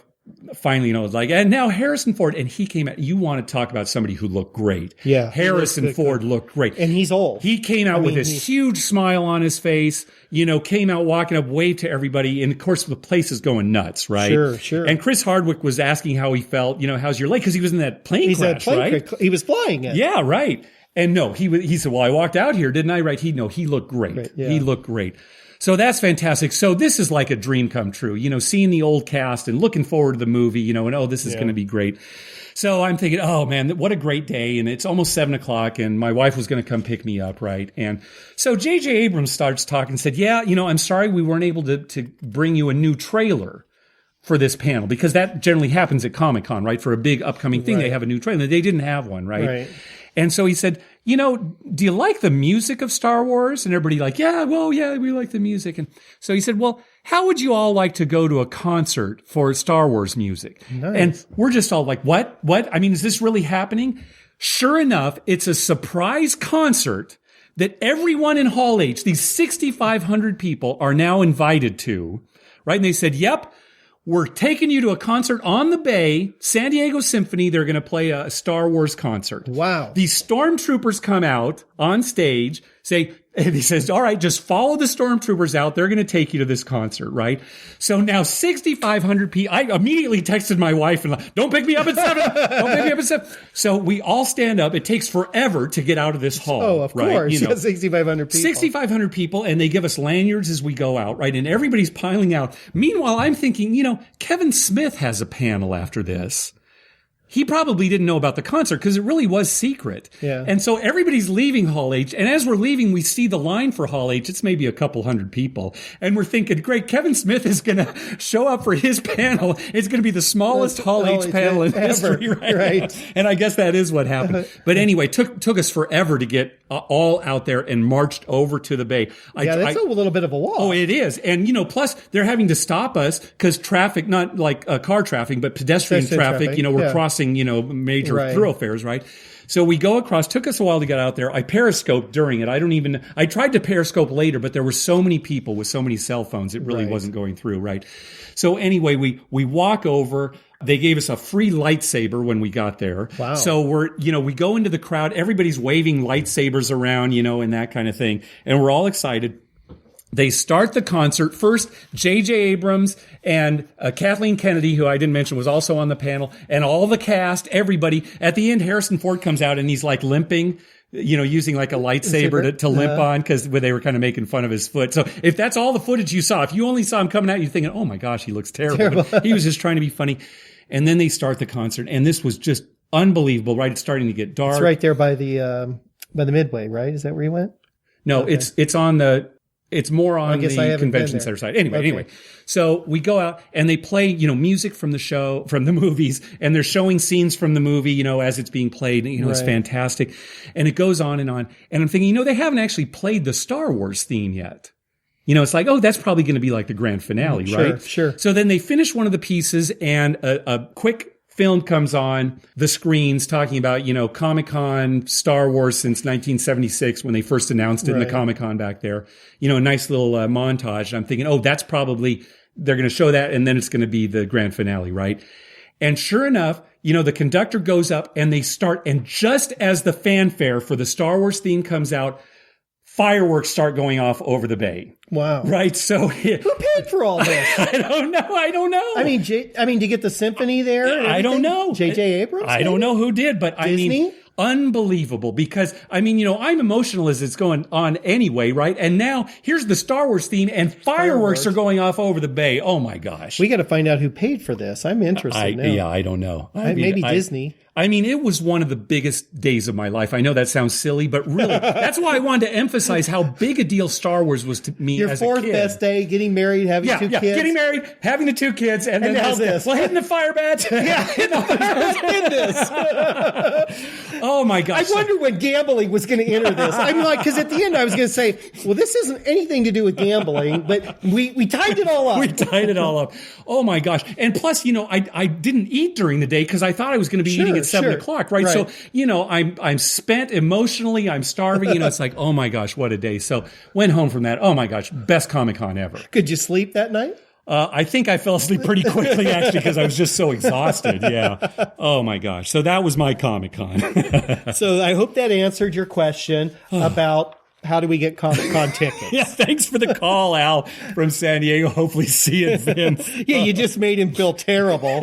finally, it's like, and now Harrison Ford, and he came out. You want to talk about somebody who looked great? Yeah, Harrison Ford looked great, and he's old. He came out with this huge smile on his face. Came out walking up, waved to everybody, and of course the place is going nuts, right? Sure. And Chris Hardwick was asking how he felt. How's your leg? Because he was in that plane crash, right? He was flying it. Yeah, right. And no, he said, well, I walked out here, didn't I? Right? He looked great. Yeah. He looked great. So that's fantastic. So this is like a dream come true, seeing the old cast and looking forward to the movie, and this is going to be great. So I'm thinking, oh man, what a great day. And it's almost 7:00 and my wife was going to come pick me up. Right. And so J.J. Abrams starts talking and said, yeah, I'm sorry we weren't able to bring you a new trailer for this panel, because that generally happens at Comic-Con, right? For a big upcoming thing, They have a new trailer. They didn't have one, right? And so he said, do you like the music of Star Wars? And everybody yeah, we like the music. And so he said, well, how would you all like to go to a concert for Star Wars music? Nice. And we're just all like, what? I mean, is this really happening? Sure enough, it's a surprise concert that everyone in Hall H, these 6,500 people, are now invited to, right? And they said, yep, we're taking you to a concert on the Bay, San Diego Symphony. They're going to play a Star Wars concert. Wow. These stormtroopers come out on stage, and he says, all right, just follow the stormtroopers out. They're going to take you to this concert, right? So now 6,500 people, I immediately texted my wife and don't pick me up at 7. Don't pick me up at 7. So we all stand up. It takes forever to get out of this hall. Oh, of course. 6,500 people. 6,500 people, and they give us lanyards as we go out, right? And everybody's piling out. Meanwhile, I'm thinking, Kevin Smith has a panel after this. He probably didn't know about the concert because it really was secret. Yeah. And so everybody's leaving Hall H. And as we're leaving, we see the line for Hall H. It's maybe a couple hundred people. And we're thinking, great, Kevin Smith is going to show up for his panel. It's going to be the smallest Hall H panel in history, right? And I guess that is what happened. But anyway, took us forever to get all out there and marched over to the Bay. That's a little bit of a walk. Oh, it is. And, plus they're having to stop us because traffic, not like car traffic, but pedestrian traffic, we're crossing, major thoroughfares, right? So we go across. Took us a while to get out there. I periscoped during it. I tried to periscope later, but there were so many people with so many cell phones, it really wasn't going through, right? So anyway, we walk over. They gave us a free lightsaber when we got there. Wow. So we go into the crowd. Everybody's waving lightsabers around, and that kind of thing. And we're all excited. They start the concert. First, J.J. Abrams and Kathleen Kennedy, who I didn't mention, was also on the panel, and all the cast, everybody. At the end, Harrison Ford comes out and he's like limping, using like a lightsaber to limp on because they were kind of making fun of his foot. So if that's all the footage you saw, if you only saw him coming out, you're thinking, oh my gosh, he looks terrible. But he was just trying to be funny. And then they start the concert, and this was just unbelievable, right? It's starting to get dark. It's right there by the Midway, right? Is that where you went? No, okay. It's more on the convention center side. Anyway. So we go out and they play, music from the movies, and they're showing scenes from the movie, as it's being played. It's fantastic. And it goes on. And I'm thinking, they haven't actually played the Star Wars theme yet. It's like, oh, that's probably going to be like the grand finale, right? Sure. So then they finish one of the pieces, and a quick film comes on the screens talking about, Comic-Con, Star Wars since 1976 when they first announced it in the Comic-Con back there. A nice little montage. And I'm thinking, oh, that's probably, they're going to show that, and then it's going to be the grand finale, right? And sure enough, the conductor goes up and they start, and just as the fanfare for the Star Wars theme comes out, fireworks start going off over the bay. Wow. Right. So who paid for all this? I don't know. I mean, to get the symphony there? I don't know. J.J. Abrams? I don't know who did, but Disney? Unbelievable, because I'm emotional as it's going on anyway, right? And now here's the Star Wars theme, and fireworks are going off over the bay. Oh my gosh. We got to find out who paid for this. I'm interested now. Yeah, I don't know. Maybe Disney. It was one of the biggest days of my life. I know that sounds silly, but really, that's why I wanted to emphasize how big a deal Star Wars was to me as a kid. Your fourth best day, getting married, having two kids. Getting married, having the 2 kids, and then now this. Well, hitting the fire bats. Hitting the fire bats in this. Oh my gosh. I wonder when gambling was going to enter this. I'm like, because at the end I was going to say, well, this isn't anything to do with gambling, but we tied it all up. We tied it all up. Oh my gosh. And plus, I didn't eat during the day because I thought I was going to be eating at 7 o'clock, right? So, I'm spent emotionally. I'm starving. It's like, oh my gosh, what a day. So went home from that. Oh my gosh, best Comic-Con ever. Could you sleep that night? I think I fell asleep pretty quickly, actually, because I was just so exhausted. Yeah. Oh my gosh. So that was my Comic-Con. So I hope that answered your question about how do we get Comic-Con tickets? Yeah, thanks for the call, Al, from San Diego. Hopefully see it, Vince. Yeah, you just made him feel terrible.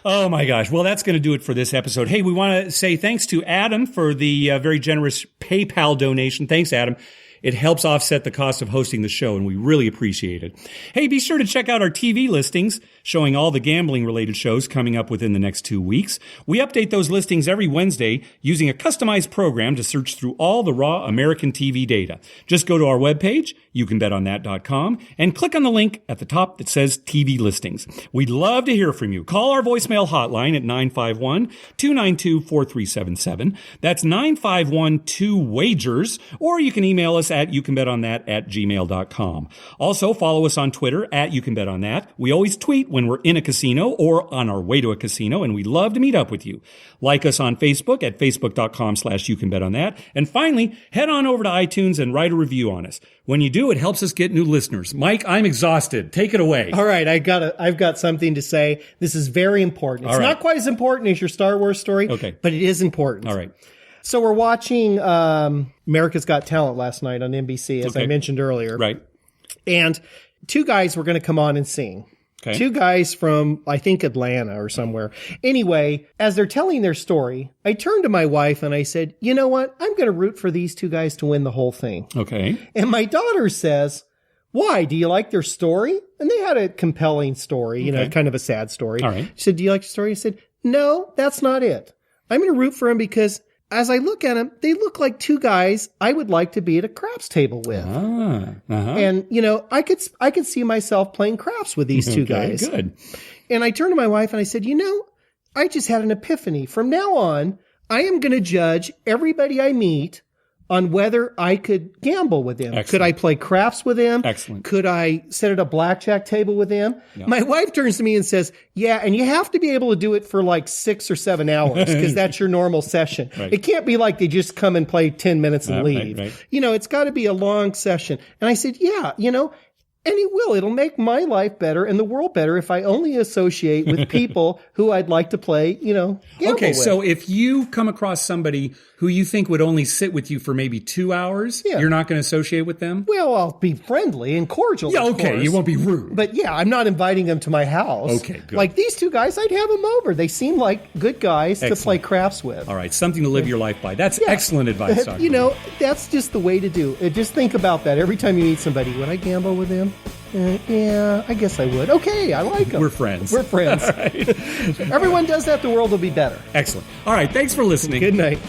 Oh, my gosh. Well, that's going to do it for this episode. Hey, we want to say thanks to Adam for the very generous PayPal donation. Thanks, Adam. It helps offset the cost of hosting the show, and we really appreciate it. Hey, be sure to check out our TV listings showing all the gambling-related shows coming up within the next 2 weeks. We update those listings every Wednesday using a customized program to search through all the raw American TV data. Just go to our webpage, youcanbetonthat.com, and click on the link at the top that says TV listings. We'd love to hear from you. Call our voicemail hotline at 951-292-4377. That's 951-2-WAGERS, or you can email us at youcanbetonThat@gmail.com. Also, follow us on Twitter at YouCanBetOnThat. We always tweet when we're in a casino or on our way to a casino, and we love to meet up with you. Like us on Facebook at facebook.com/YouCanBetOnThat. And finally, head on over to iTunes and write a review on us. When you do, it helps us get new listeners. Mike, I'm exhausted. Take it away. All right, I've got something to say. This is very important. It's not quite as important as your Star Wars story, but it is important. All right. So we're watching America's Got Talent last night on NBC, as I mentioned earlier. Right. And 2 guys were going to come on and sing. Okay. 2 guys from, I think, Atlanta or somewhere. Anyway, as they're telling their story, I turned to my wife and I said, you know what? I'm going to root for these 2 guys to win the whole thing. Okay. And my daughter says, why? Do you like their story? And they had a compelling story, kind of a sad story. All right. She said, do you like the story? I said, no, that's not it. I'm going to root for them because as I look at them, they look like 2 guys I would like to be at a craps table with. And, I could see myself playing craps with these 2 guys. Good. And I turned to my wife and I said, I just had an epiphany. From now on, I am going to judge everybody I meet on whether I could gamble with them. Excellent. Could I play craps with them? Excellent. Could I sit at a blackjack table with them? Yeah. My wife turns to me and says, yeah, and you have to be able to do it for like 6 or 7 hours because that's your normal session. Right. It can't be like they just come and play 10 minutes and leave. Right. It's got to be a long session. And I said, yeah, and it will. It'll make my life better and the world better if I only associate with people who I'd like to play, gamble with. So if you come across somebody who you think would only sit with you for maybe 2 hours, you're not going to associate with them? Well, I'll be friendly and cordial. Yeah, of okay. course. You won't be rude. But yeah, I'm not inviting them to my house. Okay, good. Like these 2 guys, I'd have them over. They seem like good guys to play crafts with. All right. Something to live your life by. That's excellent advice, Dr. That's just the way to do it. Just think about that. Every time you meet somebody, would I gamble with them? Yeah, I guess I would. Okay, I like them. We're friends. We're friends. All right. Everyone does that, the world will be better. Excellent. All right, thanks for listening. Good night.